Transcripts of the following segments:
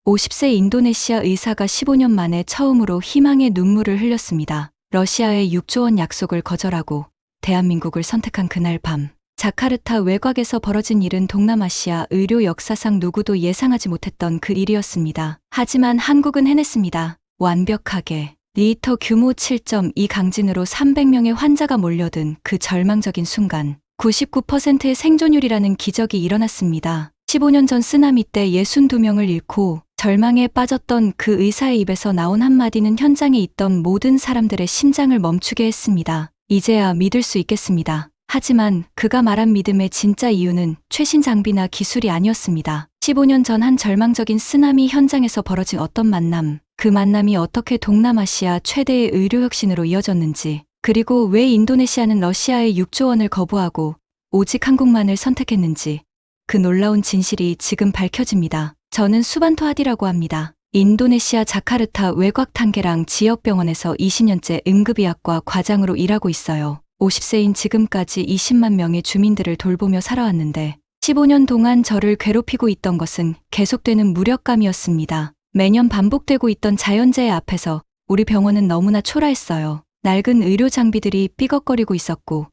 50세 인도네시아 의사가 15년 만에 처음으로 희망의 눈물을 흘렸습니다. 러시아의 6조 원 약속을 거절하고 대한민국을 선택한 그날 밤, 자카르타 외곽에서 벌어진 일은 동남아시아 의료 역사상 누구도 예상하지 못했던 그 일이었습니다. 하지만 한국은 해냈습니다. 완벽하게. 리히터 규모 7.2 강진으로 300명의 환자가 몰려든 그 절망적인 순간, 99%의 생존율이라는 기적이 일어났습니다. 15년 전 쓰나미 때 62명을 잃고 절망에 빠졌던 그 의사의 입에서 나온 한마디는 현장에 있던 모든 사람들의 심장을 멈추게 했습니다. 이제야 믿을 수 있겠습니다. 하지만 그가 말한 믿음의 진짜 이유는 최신 장비나 기술이 아니었습니다. 15년 전 한 절망적인 쓰나미 현장에서 벌어진 어떤 만남, 그 만남이 어떻게 동남아시아 최대의 의료 혁신으로 이어졌는지, 그리고 왜 인도네시아는 러시아의 6조 원을 거부하고 오직 한국만을 선택했는지, 그 놀라운 진실이 지금 밝혀집니다. 저는 수반토 하디라고 합니다. 인도네시아 자카르타 외곽 탄게랑 지역병원에서 20년째 응급의학과 과장으로 일하고 있어요. 50세인 지금까지 20만 명의 주민들을 돌보며 살아왔는데 15년 동안 저를 괴롭히고 있던 것은 계속되는 무력감이었습니다. 매년 반복되고 있던 자연재해 앞에서 우리 병원은 너무나 초라했어요. 낡은 의료 장비들이 삐걱거리고 있었고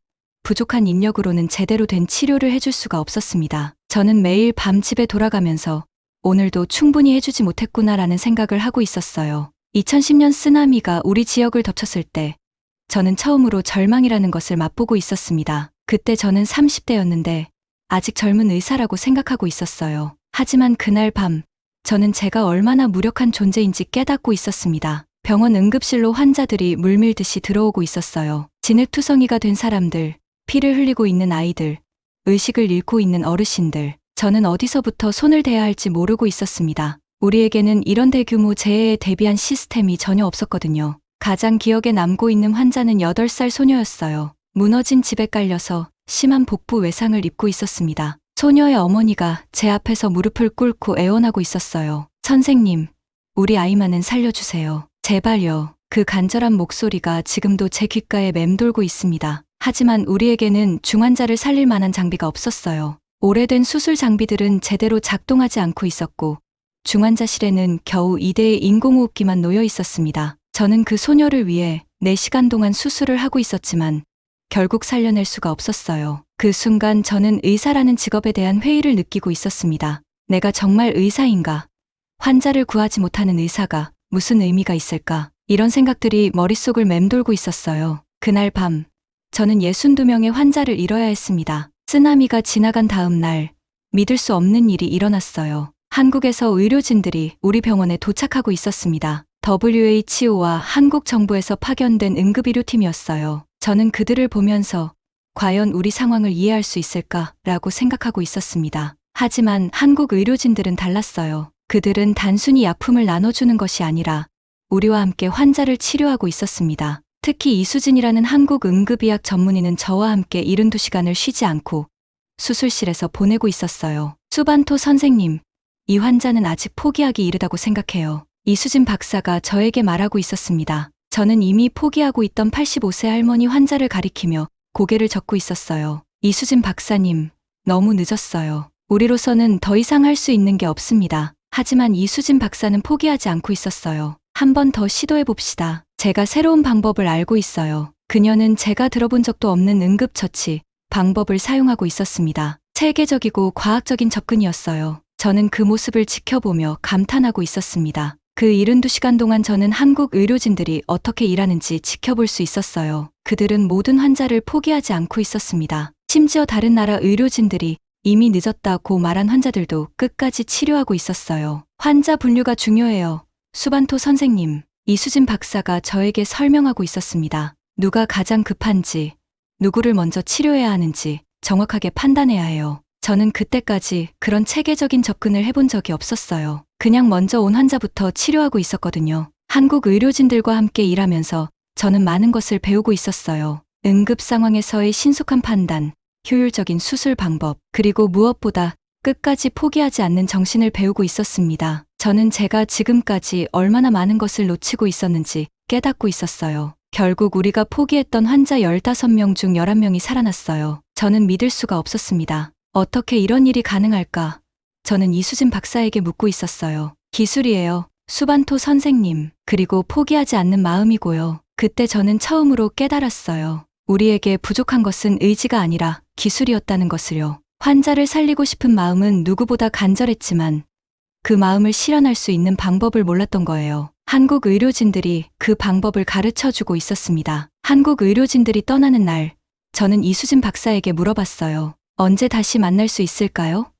부족한 인력으로는 제대로 된 치료를 해줄 수가 없었습니다. 저는 매일 밤 집에 돌아가면서 오늘도 충분히 해주지 못했구나라는 생각을 하고 있었어요. 2010년 쓰나미가 우리 지역을 덮쳤을 때 저는 처음으로 절망이라는 것을 맛보고 있었습니다. 그때 저는 30대였는데 아직 젊은 의사라고 생각하고 있었어요. 하지만 그날 밤 저는 제가 얼마나 무력한 존재인지 깨닫고 있었습니다. 병원 응급실로 환자들이 물밀듯이 들어오고 있었어요. 진흙투성이가 된 사람들, 피를 흘리고 있는 아이들, 의식을 잃고 있는 어르신들. 저는 어디서부터 손을 대야 할지 모르고 있었습니다. 우리에게는 이런 대규모 재해에 대비한 시스템이 전혀 없었거든요. 가장 기억에 남고 있는 환자는 8살 소녀였어요. 무너진 집에 깔려서 심한 복부 외상을 입고 있었습니다. 소녀의 어머니가 제 앞에서 무릎을 꿇고 애원하고 있었어요. 선생님, 우리 아이만은 살려주세요. 제발요. 그 간절한 목소리가 지금도 제 귓가에 맴돌고 있습니다. 하지만 우리에게는 중환자를 살릴 만한 장비가 없었어요. 오래된 수술 장비들은 제대로 작동하지 않고 있었고 중환자실에는 겨우 2대의 인공호흡기만 놓여 있었습니다. 저는 그 소녀를 위해 4시간 동안 수술을 하고 있었지만 결국 살려낼 수가 없었어요. 그 순간 저는 의사라는 직업에 대한 회의를 느끼고 있었습니다. 내가 정말 의사인가? 환자를 구하지 못하는 의사가 무슨 의미가 있을까? 이런 생각들이 머릿속을 맴돌고 있었어요. 그날 밤 저는 62명의 환자를 잃어야 했습니다. 쓰나미가 지나간 다음 날 믿을 수 없는 일이 일어났어요. 한국에서 의료진들이 우리 병원에 도착하고 있었습니다. WHO와 한국 정부에서 파견된 응급의료팀이었어요. 저는 그들을 보면서 과연 우리 상황을 이해할 수 있을까라고 생각하고 있었습니다. 하지만 한국 의료진들은 달랐어요. 그들은 단순히 약품을 나눠주는 것이 아니라 우리와 함께 환자를 치료하고 있었습니다. 특히 이수진이라는 한국 응급의학 전문의는 저와 함께 72시간을 쉬지 않고 수술실에서 보내고 있었어요. 수반토 선생님, 이 환자는 아직 포기하기 이르다고 생각해요. 이수진 박사가 저에게 말하고 있었습니다. 저는 이미 포기하고 있던 85세 할머니 환자를 가리키며 고개를 젓고 있었어요. 이수진 박사님, 너무 늦었어요. 우리로서는 더 이상 할 수 있는 게 없습니다. 하지만 이수진 박사는 포기하지 않고 있었어요. 한 번 더 시도해 봅시다. 제가 새로운 방법을 알고 있어요. 그녀는 제가 들어본 적도 없는 응급처치 방법을 사용하고 있었습니다. 체계적이고 과학적인 접근이었어요. 저는 그 모습을 지켜보며 감탄하고 있었습니다. 그 72시간 동안 저는 한국 의료진들이 어떻게 일하는지 지켜볼 수 있었어요. 그들은 모든 환자를 포기하지 않고 있었습니다. 심지어 다른 나라 의료진들이 이미 늦었다고 말한 환자들도 끝까지 치료하고 있었어요. 환자 분류가 중요해요. 수반토 선생님, 이수진 박사가 저에게 설명하고 있었습니다. 누가 가장 급한지, 누구를 먼저 치료해야 하는지 정확하게 판단해야 해요. 저는 그때까지 그런 체계적인 접근을 해본 적이 없었어요. 그냥 먼저 온 환자부터 치료하고 있었거든요. 한국 의료진들과 함께 일하면서 저는 많은 것을 배우고 있었어요. 응급 상황에서의 신속한 판단, 효율적인 수술 방법, 그리고 무엇보다 끝까지 포기하지 않는 정신을 배우고 있었습니다. 저는 제가 지금까지 얼마나 많은 것을 놓치고 있었는지 깨닫고 있었어요. 결국 우리가 포기했던 환자 15명 중 11명이 살아났어요. 저는 믿을 수가 없었습니다. 어떻게 이런 일이 가능할까? 저는 이수진 박사에게 묻고 있었어요. 기술이에요. 수반토 선생님. 그리고 포기하지 않는 마음이고요. 그때 저는 처음으로 깨달았어요. 우리에게 부족한 것은 의지가 아니라 기술이었다는 것을요. 환자를 살리고 싶은 마음은 누구보다 간절했지만 그 마음을 실현할 수 있는 방법을 몰랐던 거예요. 한국 의료진들이 그 방법을 가르쳐 주고 있었습니다. 한국 의료진들이 떠나는 날, 저는 이수진 박사에게 물어봤어요. 언제 다시 만날 수 있을까요?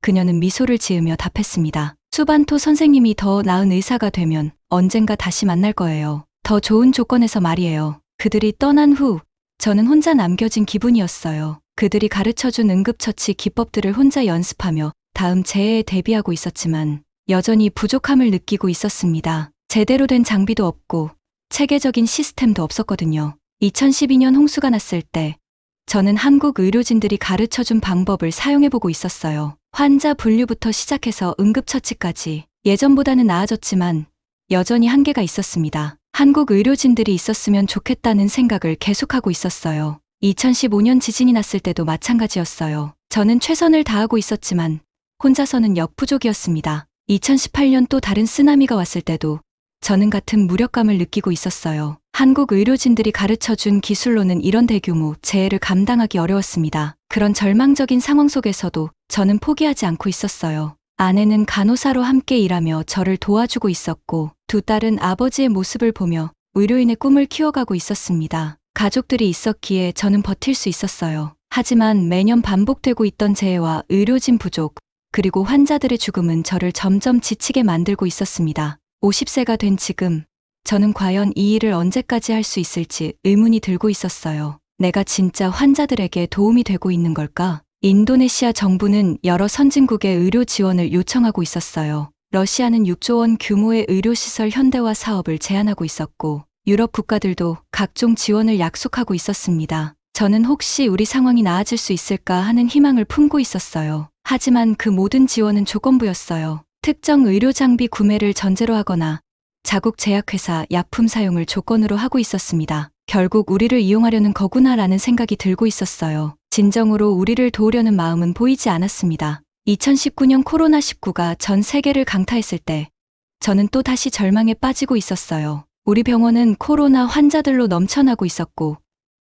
그녀는 미소를 지으며 답했습니다. 수반토 선생님이 더 나은 의사가 되면 언젠가 다시 만날 거예요. 더 좋은 조건에서 말이에요. 그들이 떠난 후 저는 혼자 남겨진 기분이었어요. 그들이 가르쳐준 응급처치 기법들을 혼자 연습하며 다음 재해에 대비하고 있었지만 여전히 부족함을 느끼고 있었습니다. 제대로 된 장비도 없고 체계적인 시스템도 없었거든요. 2012년 홍수가 났을 때 저는 한국 의료진들이 가르쳐준 방법을 사용해보고 있었어요. 환자 분류부터 시작해서 응급처치까지 예전보다는 나아졌지만 여전히 한계가 있었습니다. 한국 의료진들이 있었으면 좋겠다는 생각을 계속하고 있었어요. 2015년 지진이 났을 때도 마찬가지였어요. 저는 최선을 다하고 있었지만 혼자서는 역부족이었습니다. 2018년 또 다른 쓰나미가 왔을 때도 저는 같은 무력감을 느끼고 있었어요. 한국 의료진들이 가르쳐준 기술로는 이런 대규모 재해를 감당하기 어려웠습니다. 그런 절망적인 상황 속에서도 저는 포기하지 않고 있었어요. 아내는 간호사로 함께 일하며 저를 도와주고 있었고 두 딸은 아버지의 모습을 보며 의료인의 꿈을 키워가고 있었습니다. 가족들이 있었기에 저는 버틸 수 있었어요. 하지만 매년 반복되고 있던 재해와 의료진 부족, 그리고 환자들의 죽음은 저를 점점 지치게 만들고 있었습니다. 50세가 된 지금, 저는 과연 이 일을 언제까지 할 수 있을지 의문이 들고 있었어요. 내가 진짜 환자들에게 도움이 되고 있는 걸까? 인도네시아 정부는 여러 선진국의 의료 지원을 요청하고 있었어요. 러시아는 6조 원 규모의 의료시설 현대화 사업을 제안하고 있었고, 유럽 국가들도 각종 지원을 약속하고 있었습니다. 저는 혹시 우리 상황이 나아질 수 있을까 하는 희망을 품고 있었어요. 하지만 그 모든 지원은 조건부였어요. 특정 의료 장비 구매를 전제로 하거나 자국 제약회사 약품 사용을 조건으로 하고 있었습니다. 결국 우리를 이용하려는 거구나라는 생각이 들고 있었어요. 진정으로 우리를 도우려는 마음은 보이지 않았습니다. 2019년 코로나19가 전 세계를 강타했을 때 저는 또 다시 절망에 빠지고 있었어요. 우리 병원은 코로나 환자들로 넘쳐나고 있었고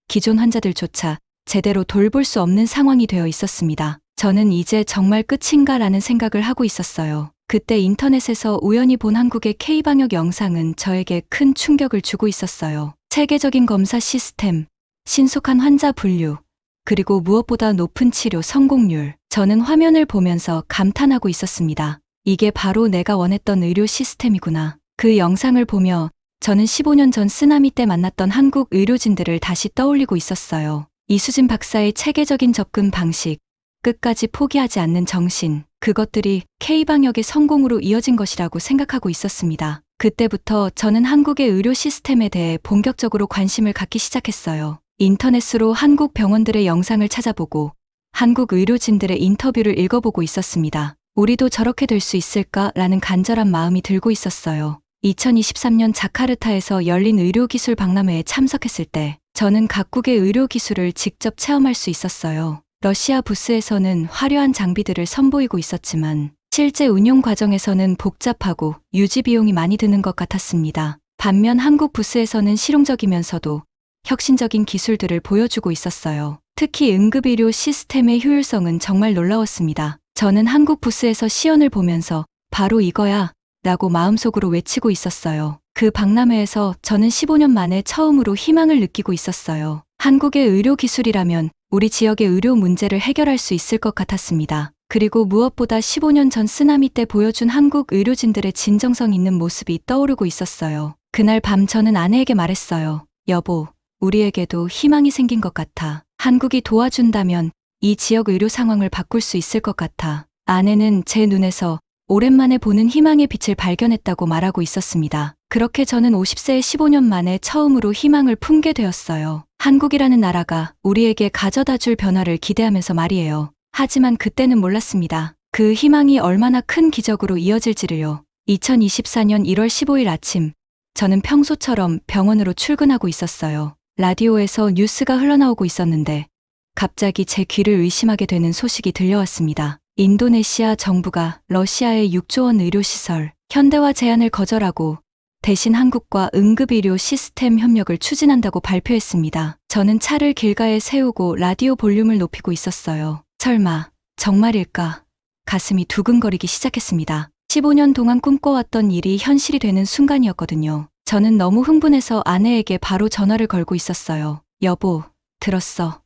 기존 환자들조차 제대로 돌볼 수 없는 상황이 되어 있었습니다. 저는 이제 정말 끝인가라는 생각을 하고 있었어요. 그때 인터넷에서 우연히 본 한국의 K방역 영상은 저에게 큰 충격을 주고 있었어요. 체계적인 검사 시스템, 신속한 환자 분류, 그리고 무엇보다 높은 치료 성공률. 저는 화면을 보면서 감탄하고 있었습니다. 이게 바로 내가 원했던 의료 시스템이구나. 그 영상을 보며 저는 15년 전 쓰나미 때 만났던 한국 의료진들을 다시 떠올리고 있었어요. 이수진 박사의 체계적인 접근 방식, 끝까지 포기하지 않는 정신, 그것들이 K방역의 성공으로 이어진 것이라고 생각하고 있었습니다. 그때부터 저는 한국의 의료 시스템에 대해 본격적으로 관심을 갖기 시작했어요. 인터넷으로 한국 병원들의 영상을 찾아보고 한국 의료진들의 인터뷰를 읽어보고 있었습니다. 우리도 저렇게 될 수 있을까라는 간절한 마음이 들고 있었어요. 2023년 자카르타에서 열린 의료기술 박람회에 참석했을 때 저는 각국의 의료기술을 직접 체험할 수 있었어요. 러시아 부스에서는 화려한 장비들을 선보이고 있었지만 실제 운용 과정에서는 복잡하고 유지 비용이 많이 드는 것 같았습니다. 반면 한국 부스에서는 실용적이면서도 혁신적인 기술들을 보여주고 있었어요. 특히 응급의료 시스템의 효율성은 정말 놀라웠습니다. 저는 한국 부스에서 시연을 보면서 바로 이거야 라고 마음속으로 외치고 있었어요. 그 박람회에서 저는 15년 만에 처음으로 희망을 느끼고 있었어요. 한국의 의료기술이라면 우리 지역의 의료 문제를 해결할 수 있을 것 같았습니다. 그리고 무엇보다 15년 전 쓰나미 때 보여준 한국 의료진들의 진정성 있는 모습이 떠오르고 있었어요. 그날 밤 저는 아내에게 말했어요. 여보, 우리에게도 희망이 생긴 것 같아. 한국이 도와준다면 이 지역 의료 상황을 바꿀 수 있을 것 같아. 아내는 제 눈에서 오랜만에 보는 희망의 빛을 발견했다고 말하고 있었습니다. 그렇게 저는 50세에 15년 만에 처음으로 희망을 품게 되었어요. 한국이라는 나라가 우리에게 가져다 줄 변화를 기대하면서 말이에요. 하지만 그때는 몰랐습니다. 그 희망이 얼마나 큰 기적으로 이어질지를요. 2024년 1월 15일 아침, 저는 평소처럼 병원으로 출근하고 있었어요. 라디오에서 뉴스가 흘러나오고 있었는데 갑자기 제 귀를 의심하게 되는 소식이 들려왔습니다. 인도네시아 정부가 러시아의 6조 원 의료시설, 현대화 제안을 거절하고 대신 한국과 응급의료 시스템 협력을 추진한다고 발표했습니다. 저는 차를 길가에 세우고 라디오 볼륨을 높이고 있었어요. 설마 정말일까? 가슴이 두근거리기 시작했습니다. 15년 동안 꿈꿔왔던 일이 현실이 되는 순간이었거든요. 저는 너무 흥분해서 아내에게 바로 전화를 걸고 있었어요. 여보, 들었어.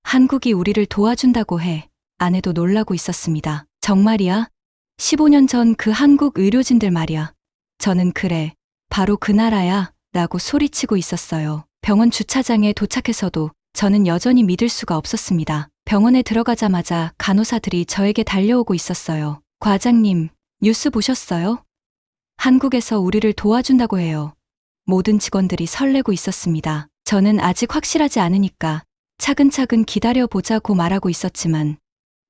한국이 우리를 도와준다고 해. 아내도 놀라고 있었습니다. 정말이야? 15년 전 그 한국 의료진들 말이야. 저는 그래. 바로 그 나라야. 라고 소리치고 있었어요. 병원 주차장에 도착해서도 저는 여전히 믿을 수가 없었습니다. 병원에 들어가자마자 간호사들이 저에게 달려오고 있었어요. 과장님, 뉴스 보셨어요? 한국에서 우리를 도와준다고 해요. 모든 직원들이 설레고 있었습니다. 저는 아직 확실하지 않으니까 차근차근 기다려보자고 말하고 있었지만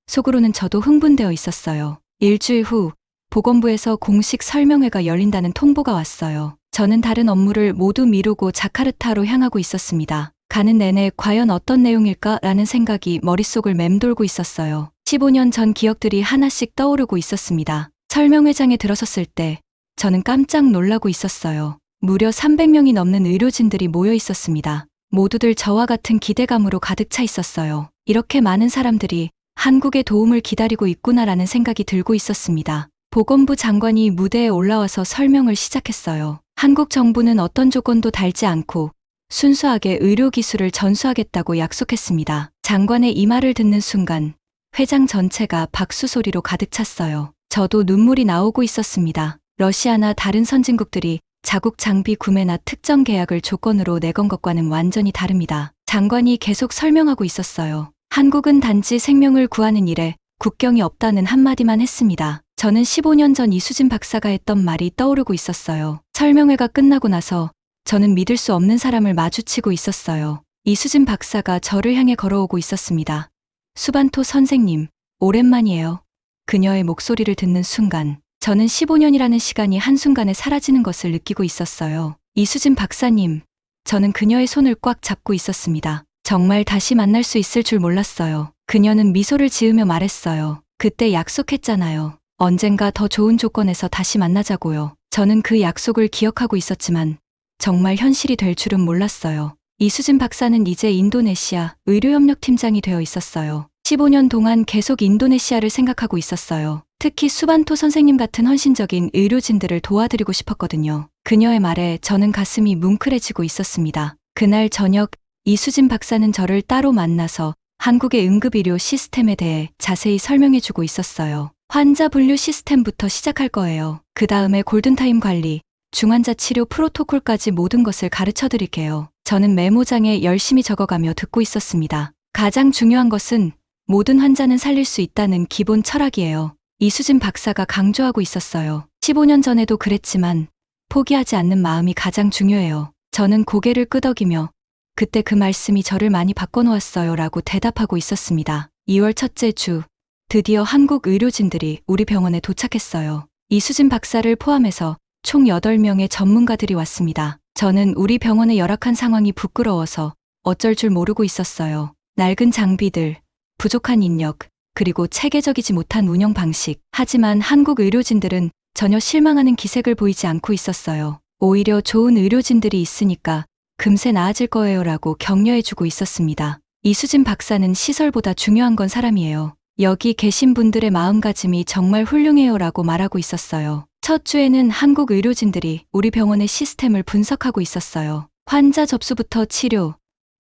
속으로는 저도 흥분되어 있었어요. 일주일 후 보건부에서 공식 설명회가 열린다는 통보가 왔어요. 저는 다른 업무를 모두 미루고 자카르타로 향하고 있었습니다. 가는 내내 과연 어떤 내용일까라는 생각이 머릿속을 맴돌고 있었어요. 15년 전 기억들이 하나씩 떠오르고 있었습니다. 설명회장에 들어섰을 때 저는 깜짝 놀라고 있었어요. 무려 300명이 넘는 의료진들이 모여 있었습니다. 모두들 저와 같은 기대감으로 가득 차 있었어요. 이렇게 많은 사람들이 한국의 도움을 기다리고 있구나라는 생각이 들고 있었습니다. 보건부 장관이 무대에 올라와서 설명을 시작했어요. 한국 정부는 어떤 조건도 달지 않고 순수하게 의료기술을 전수하겠다고 약속했습니다. 장관의 이 말을 듣는 순간 회장 전체가 박수 소리로 가득 찼어요. 저도 눈물이 나오고 있었습니다. 러시아나 다른 선진국들이 자국 장비 구매나 특정 계약을 조건으로 내건 것과는 완전히 다릅니다. 장관이 계속 설명하고 있었어요. 한국은 단지 생명을 구하는 일에 국경이 없다는 한마디만 했습니다. 저는 15년 전 이수진 박사가 했던 말이 떠오르고 있었어요. 설명회가 끝나고 나서 저는 믿을 수 없는 사람을 마주치고 있었어요. 이수진 박사가 저를 향해 걸어오고 있었습니다. 수반토 선생님, 오랜만이에요. 그녀의 목소리를 듣는 순간 저는 15년이라는 시간이 한순간에 사라지는 것을 느끼고 있었어요. 이수진 박사님, 저는 그녀의 손을 꽉 잡고 있었습니다. 정말 다시 만날 수 있을 줄 몰랐어요. 그녀는 미소를 지으며 말했어요. 그때 약속했잖아요. 언젠가 더 좋은 조건에서 다시 만나자고요. 저는 그 약속을 기억하고 있었지만 정말 현실이 될 줄은 몰랐어요. 이수진 박사는 이제 인도네시아 의료협력팀장이 되어 있었어요. 15년 동안 계속 인도네시아를 생각하고 있었어요. 특히 수반토 선생님 같은 헌신적인 의료진들을 도와드리고 싶었거든요. 그녀의 말에 저는 가슴이 뭉클해지고 있었습니다. 그날 저녁 이수진 박사는 저를 따로 만나서 한국의 응급의료 시스템에 대해 자세히 설명해주고 있었어요. 환자 분류 시스템부터 시작할 거예요. 그 다음에 골든타임 관리, 중환자 치료 프로토콜까지 모든 것을 가르쳐 드릴게요. 저는 메모장에 열심히 적어가며 듣고 있었습니다. 가장 중요한 것은 모든 환자는 살릴 수 있다는 기본 철학이에요. 이수진 박사가 강조하고 있었어요. 15년 전에도 그랬지만 포기하지 않는 마음이 가장 중요해요. 저는 고개를 끄덕이며 그때 그 말씀이 저를 많이 바꿔놓았어요 라고 대답하고 있었습니다. 2월 첫째 주, 드디어 한국 의료진들이 우리 병원에 도착했어요. 이수진 박사를 포함해서 총 8명의 전문가들이 왔습니다. 저는 우리 병원의 열악한 상황이 부끄러워서 어쩔 줄 모르고 있었어요. 낡은 장비들, 부족한 인력, 그리고 체계적이지 못한 운영 방식. 하지만 한국 의료진들은 전혀 실망하는 기색을 보이지 않고 있었어요. 오히려 좋은 의료진들이 있으니까 금세 나아질 거예요 라고 격려해주고 있었습니다. 이수진 박사는 시설보다 중요한 건 사람이에요. 여기 계신 분들의 마음가짐이 정말 훌륭해요 라고 말하고 있었어요. 첫 주에는 한국 의료진들이 우리 병원의 시스템을 분석하고 있었어요. 환자 접수부터 치료,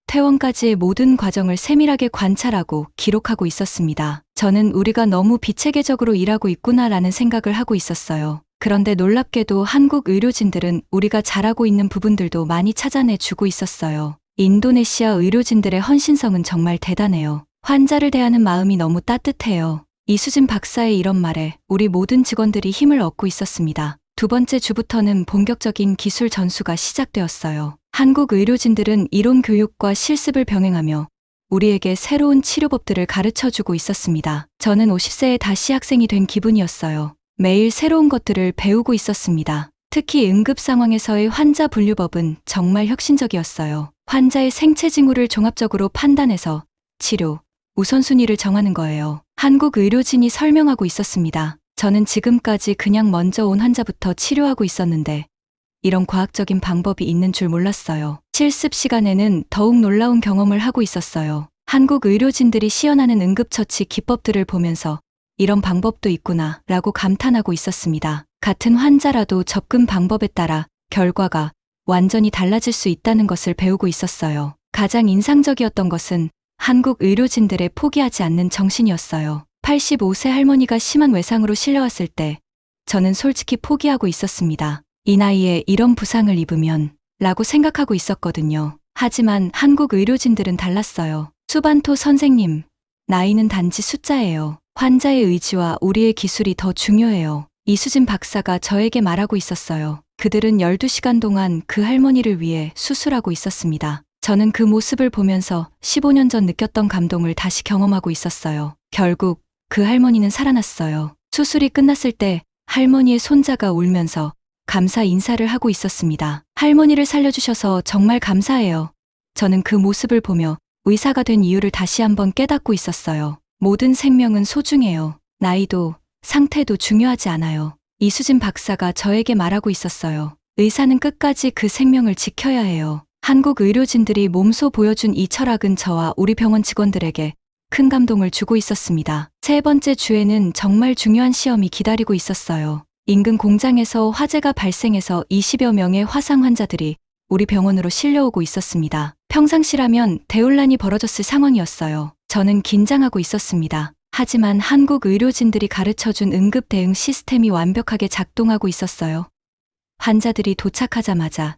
퇴원까지의 모든 과정을 세밀하게 관찰하고 기록하고 있었습니다. 저는 우리가 너무 비체계적으로 일하고 있구나라는 생각을 하고 있었어요. 그런데 놀랍게도 한국 의료진들은 우리가 잘하고 있는 부분들도 많이 찾아내 주고 있었어요. 인도네시아 의료진들의 헌신성은 정말 대단해요. 환자를 대하는 마음이 너무 따뜻해요. 이수진 박사의 이런 말에 우리 모든 직원들이 힘을 얻고 있었습니다. 두 번째 주부터는 본격적인 기술 전수가 시작되었어요. 한국 의료진들은 이론 교육과 실습을 병행하며 우리에게 새로운 치료법들을 가르쳐주고 있었습니다. 저는 50세에 다시 학생이 된 기분이었어요. 매일 새로운 것들을 배우고 있었습니다. 특히 응급 상황에서의 환자 분류법은 정말 혁신적이었어요. 환자의 생체 징후를 종합적으로 판단해서 치료, 우선순위를 정하는 거예요. 한국 의료진이 설명하고 있었습니다. 저는 지금까지 그냥 먼저 온 환자부터 치료하고 있었는데 이런 과학적인 방법이 있는 줄 몰랐어요. 실습 시간에는 더욱 놀라운 경험을 하고 있었어요. 한국 의료진들이 시연하는 응급처치 기법들을 보면서 이런 방법도 있구나 라고 감탄하고 있었습니다. 같은 환자라도 접근 방법에 따라 결과가 완전히 달라질 수 있다는 것을 배우고 있었어요. 가장 인상적이었던 것은 한국 의료진들의 포기하지 않는 정신이었어요. 85세 할머니가 심한 외상으로 실려왔을 때 저는 솔직히 포기하고 있었습니다. 이 나이에 이런 부상을 입으면 라고 생각하고 있었거든요. 하지만 한국 의료진들은 달랐어요. 수반토 선생님, 나이는 단지 숫자예요. 환자의 의지와 우리의 기술이 더 중요해요. 이수진 박사가 저에게 말하고 있었어요. 그들은 12시간 동안 그 할머니를 위해 수술하고 있었습니다. 저는 그 모습을 보면서 15년 전 느꼈던 감동을 다시 경험하고 있었어요. 결국 그 할머니는 살아났어요. 수술이 끝났을 때 할머니의 손자가 울면서 감사 인사를 하고 있었습니다. 할머니를 살려주셔서 정말 감사해요. 저는 그 모습을 보며 의사가 된 이유를 다시 한번 깨닫고 있었어요. 모든 생명은 소중해요. 나이도 상태도 중요하지 않아요. 이수진 박사가 저에게 말하고 있었어요. 의사는 끝까지 그 생명을 지켜야 해요. 한국 의료진들이 몸소 보여준 이 철학은 저와 우리 병원 직원들에게 큰 감동을 주고 있었습니다. 세 번째 주에는 정말 중요한 시험이 기다리고 있었어요. 인근 공장에서 화재가 발생해서 20여 명의 화상 환자들이 우리 병원으로 실려오고 있었습니다. 평상시라면 대혼란이 벌어졌을 상황이었어요. 저는 긴장하고 있었습니다. 하지만 한국 의료진들이 가르쳐준 응급 대응 시스템이 완벽하게 작동하고 있었어요. 환자들이 도착하자마자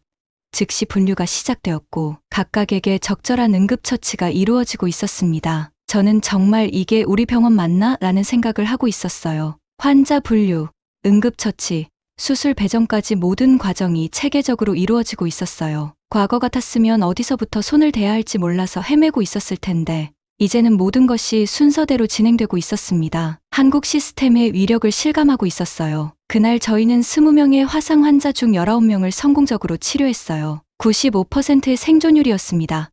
즉시 분류가 시작되었고 각각에게 적절한 응급처치가 이루어지고 있었습니다. 저는 정말 이게 우리 병원 맞나? 라는 생각을 하고 있었어요. 환자 분류, 응급처치, 수술 배정까지 모든 과정이 체계적으로 이루어지고 있었어요. 과거 같았으면 어디서부터 손을 대야 할지 몰라서 헤매고 있었을 텐데 이제는 모든 것이 순서대로 진행되고 있었습니다. 한국 시스템의 위력을 실감하고 있었어요. 그날 저희는 20명의 화상 환자 중 19명을 성공적으로 치료했어요. 95%의 생존율이었습니다.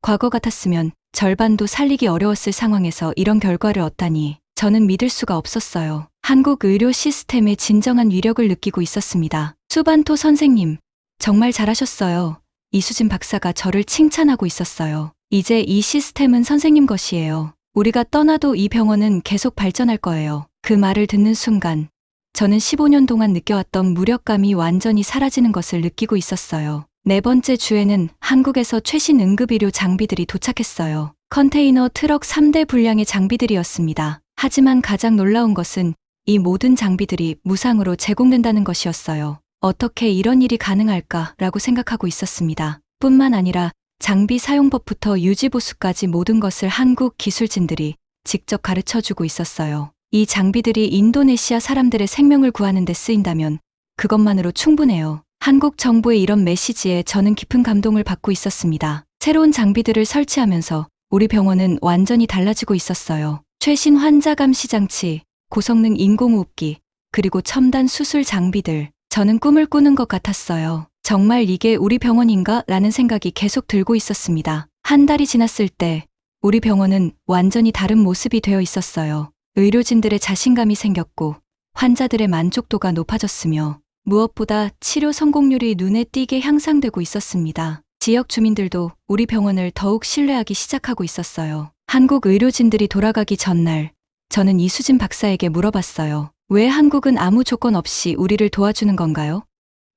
과거 같았으면 절반도 살리기 어려웠을 상황에서 이런 결과를 얻다니 저는 믿을 수가 없었어요. 한국 의료 시스템의 진정한 위력을 느끼고 있었습니다. 수반토 선생님, 정말 잘하셨어요. 이수진 박사가 저를 칭찬하고 있었어요. 이제 이 시스템은 선생님 것이에요. 우리가 떠나도 이 병원은 계속 발전할 거예요. 그 말을 듣는 순간 저는 15년 동안 느껴왔던 무력감이 완전히 사라지는 것을 느끼고 있었어요. 네 번째 주에는 한국에서 최신 응급의료 장비들이 도착했어요. 컨테이너 트럭 3대 분량의 장비들이었습니다. 하지만 가장 놀라운 것은 이 모든 장비들이 무상으로 제공된다는 것이었어요. 어떻게 이런 일이 가능할까라고 생각하고 있었습니다. 뿐만 아니라 장비 사용법부터 유지보수까지 모든 것을 한국 기술진들이 직접 가르쳐주고 있었어요. 이 장비들이 인도네시아 사람들의 생명을 구하는 데 쓰인다면 그것만으로 충분해요. 한국 정부의 이런 메시지에 저는 깊은 감동을 받고 있었습니다. 새로운 장비들을 설치하면서 우리 병원은 완전히 달라지고 있었어요. 최신 환자 감시 장치, 고성능 인공호흡기, 그리고 첨단 수술 장비들. 저는 꿈을 꾸는 것 같았어요. 정말 이게 우리 병원인가? 라는 생각이 계속 들고 있었습니다. 한 달이 지났을 때 우리 병원은 완전히 다른 모습이 되어 있었어요. 의료진들의 자신감이 생겼고 환자들의 만족도가 높아졌으며 무엇보다 치료 성공률이 눈에 띄게 향상되고 있었습니다. 지역 주민들도 우리 병원을 더욱 신뢰하기 시작하고 있었어요. 한국 의료진들이 돌아가기 전날 저는 이수진 박사에게 물어봤어요. 왜 한국은 아무 조건 없이 우리를 도와주는 건가요?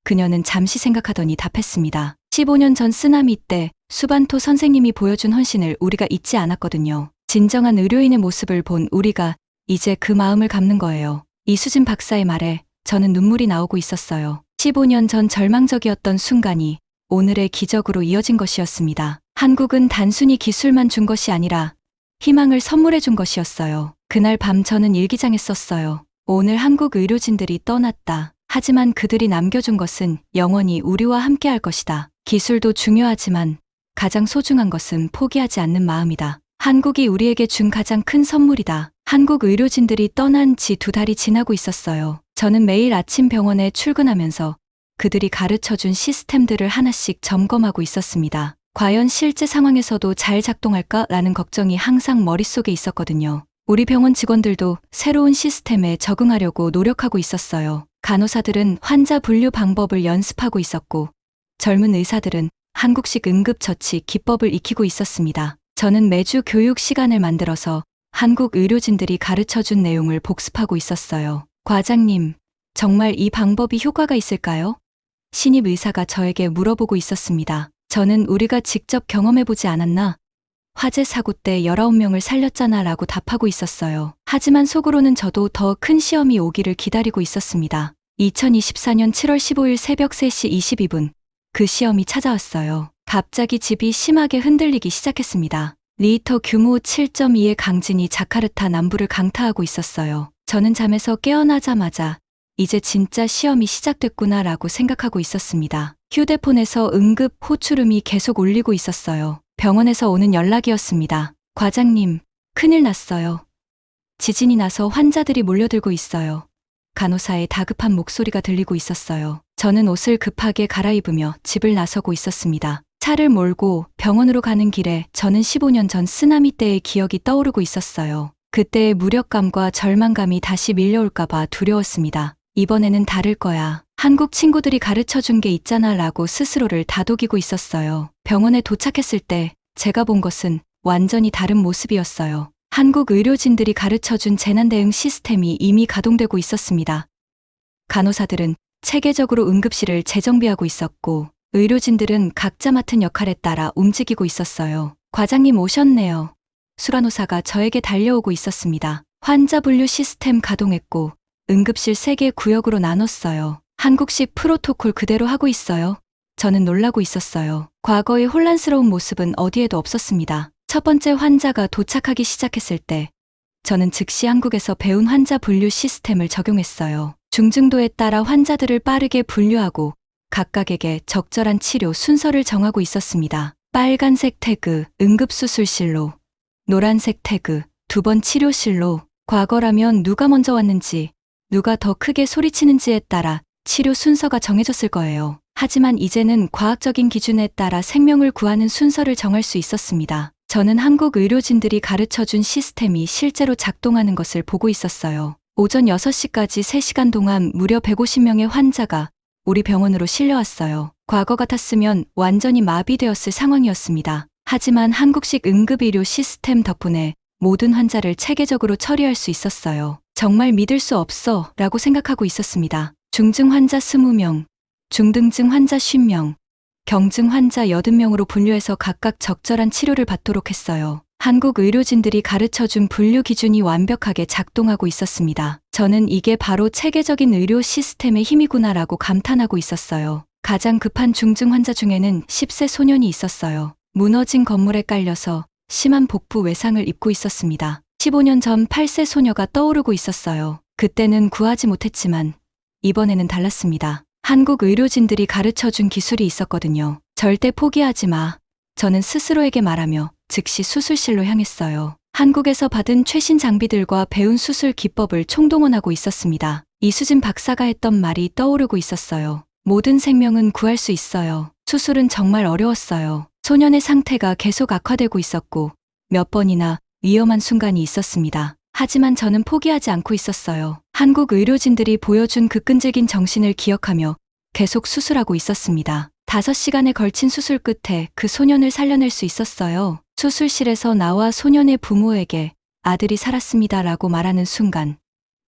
그녀는 잠시 생각하더니 답했습니다. 15년 전 쓰나미 때 수반토 선생님이 보여준 헌신을 우리가 잊지 않았거든요. 진정한 의료인의 모습을 본 우리가 이제 그 마음을 갚는 거예요. 이수진 박사의 말에 저는 눈물이 나오고 있었어요. 15년 전 절망적이었던 순간이 오늘의 기적으로 이어진 것이었습니다. 한국은 단순히 기술만 준 것이 아니라 희망을 선물해 준 것이었어요. 그날 밤 저는 일기장에 썼어요. 오늘 한국 의료진들이 떠났다. 하지만 그들이 남겨준 것은 영원히 우리와 함께할 것이다. 기술도 중요하지만 가장 소중한 것은 포기하지 않는 마음이다. 한국이 우리에게 준 가장 큰 선물이다. 한국 의료진들이 떠난 지 2달이 지나고 있었어요. 저는 매일 아침 병원에 출근하면서 그들이 가르쳐준 시스템들을 하나씩 점검하고 있었습니다. 과연 실제 상황에서도 잘 작동할까라는 걱정이 항상 머릿속에 있었거든요. 우리 병원 직원들도 새로운 시스템에 적응하려고 노력하고 있었어요. 간호사들은 환자 분류 방법을 연습하고 있었고, 젊은 의사들은 한국식 응급처치 기법을 익히고 있었습니다. 저는 매주 교육 시간을 만들어서 한국 의료진들이 가르쳐준 내용을 복습하고 있었어요. 과장님, 정말 이 방법이 효과가 있을까요? 신입 의사가 저에게 물어보고 있었습니다. 저는 우리가 직접 경험해보지 않았나? 화재 사고 때 19명을 살렸잖아 라고 답하고 있었어요. 하지만 속으로는 저도 더 큰 시험이 오기를 기다리고 있었습니다. 2024년 7월 15일 새벽 3시 22분, 그 시험이 찾아왔어요. 갑자기 집이 심하게 흔들리기 시작했습니다. 리히터 규모 7.2의 강진이 자카르타 남부를 강타하고 있었어요. 저는 잠에서 깨어나자마자 이제 진짜 시험이 시작됐구나 라고 생각하고 있었습니다. 휴대폰에서 응급 호출음이 계속 울리고 있었어요. 병원에서 오는 연락이었습니다. 과장님, 큰일 났어요. 지진이 나서 환자들이 몰려들고 있어요. 간호사의 다급한 목소리가 들리고 있었어요. 저는 옷을 급하게 갈아입으며 집을 나서고 있었습니다. 차를 몰고 병원으로 가는 길에 저는 15년 전 쓰나미 때의 기억이 떠오르고 있었어요. 그때의 무력감과 절망감이 다시 밀려올까봐 두려웠습니다. 이번에는 다를 거야. 한국 친구들이 가르쳐준 게 있잖아 라고 스스로를 다독이고 있었어요. 병원에 도착했을 때 제가 본 것은 완전히 다른 모습이었어요. 한국 의료진들이 가르쳐준 재난대응 시스템이 이미 가동되고 있었습니다. 간호사들은 체계적으로 응급실을 재정비하고 있었고, 의료진들은 각자 맡은 역할에 따라 움직이고 있었어요. 과장님 오셨네요. 수간호사가 저에게 달려오고 있었습니다. 환자 분류 시스템 가동했고, 응급실 3개 구역으로 나눴어요. 한국식 프로토콜 그대로 하고 있어요. 저는 놀라고 있었어요. 과거의 혼란스러운 모습은 어디에도 없었습니다. 첫 번째 환자가 도착하기 시작했을 때 저는 즉시 한국에서 배운 환자 분류 시스템을 적용했어요. 중증도에 따라 환자들을 빠르게 분류하고 각각에게 적절한 치료 순서를 정하고 있었습니다. 빨간색 태그, 응급수술실로, 노란색 태그, 2번 치료실로. 과거라면 누가 먼저 왔는지, 누가 더 크게 소리치는지에 따라 치료 순서가 정해졌을 거예요. 하지만 이제는 과학적인 기준에 따라 생명을 구하는 순서를 정할 수 있었습니다. 저는 한국 의료진들이 가르쳐준 시스템이 실제로 작동하는 것을 보고 있었어요. 오전 6시까지 3시간 동안 무려 150명의 환자가 우리 병원으로 실려왔어요. 과거 같았으면 완전히 마비되었을 상황이었습니다. 하지만 한국식 응급의료 시스템 덕분에 모든 환자를 체계적으로 처리할 수 있었어요. 정말 믿을 수 없어 라고 생각하고 있었습니다. 중증 환자 20명, 중등증 환자 50명, 경증 환자 80명으로 분류해서 각각 적절한 치료를 받도록 했어요. 한국 의료진들이 가르쳐준 분류 기준이 완벽하게 작동하고 있었습니다. 저는 이게 바로 체계적인 의료 시스템의 힘이구나라고 감탄하고 있었어요. 가장 급한 중증 환자 중에는 10세 소년이 있었어요. 무너진 건물에 깔려서 심한 복부 외상을 입고 있었습니다. 15년 전 8세 소녀가 떠오르고 있었어요. 그때는 구하지 못했지만 이번에는 달랐습니다. 한국 의료진들이 가르쳐준 기술이 있었거든요. 절대 포기하지 마. 저는 스스로에게 말하며 즉시 수술실로 향했어요. 한국에서 받은 최신 장비들과 배운 수술 기법을 총동원하고 있었습니다. 이수진 박사가 했던 말이 떠오르고 있었어요. 모든 생명은 구할 수 있어요. 수술은 정말 어려웠어요. 소년의 상태가 계속 악화되고 있었고 몇 번이나 위험한 순간이 있었습니다. 하지만 저는 포기하지 않고 있었어요. 한국 의료진들이 보여준 그 끈질긴 정신을 기억하며 계속 수술하고 있었습니다. 5시간에 걸친 수술 끝에 그 소년을 살려낼 수 있었어요. 수술실에서 나와 소년의 부모에게 아들이 살았습니다라고 말하는 순간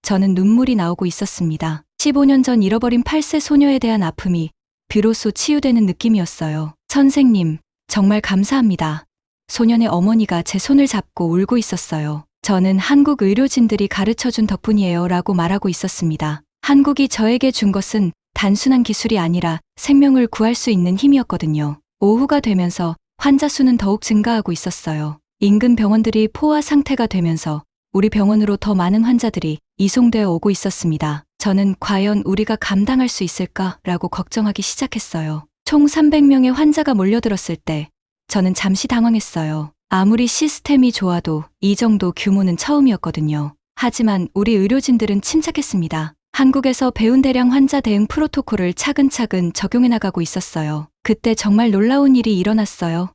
저는 눈물이 나오고 있었습니다. 15년 전 잃어버린 8세 소녀에 대한 아픔이 비로소 치유되는 느낌이었어요. 선생님, 정말 감사합니다. 소년의 어머니가 제 손을 잡고 울고 있었어요. 저는 한국 의료진들이 가르쳐준 덕분이에요 라고 말하고 있었습니다. 한국이 저에게 준 것은 단순한 기술이 아니라 생명을 구할 수 있는 힘이었거든요. 오후가 되면서 환자 수는 더욱 증가하고 있었어요. 인근 병원들이 포화 상태가 되면서 우리 병원으로 더 많은 환자들이 이송되어 오고 있었습니다. 저는 과연 우리가 감당할 수 있을까라고 걱정하기 시작했어요. 총 300명의 환자가 몰려들었을 때 저는 잠시 당황했어요. 아무리 시스템이 좋아도 이 정도 규모는 처음이었거든요. 하지만 우리 의료진들은 침착했습니다. 한국에서 배운 대량 환자 대응 프로토콜을 차근차근 적용해 나가고 있었어요. 그때 정말 놀라운 일이 일어났어요.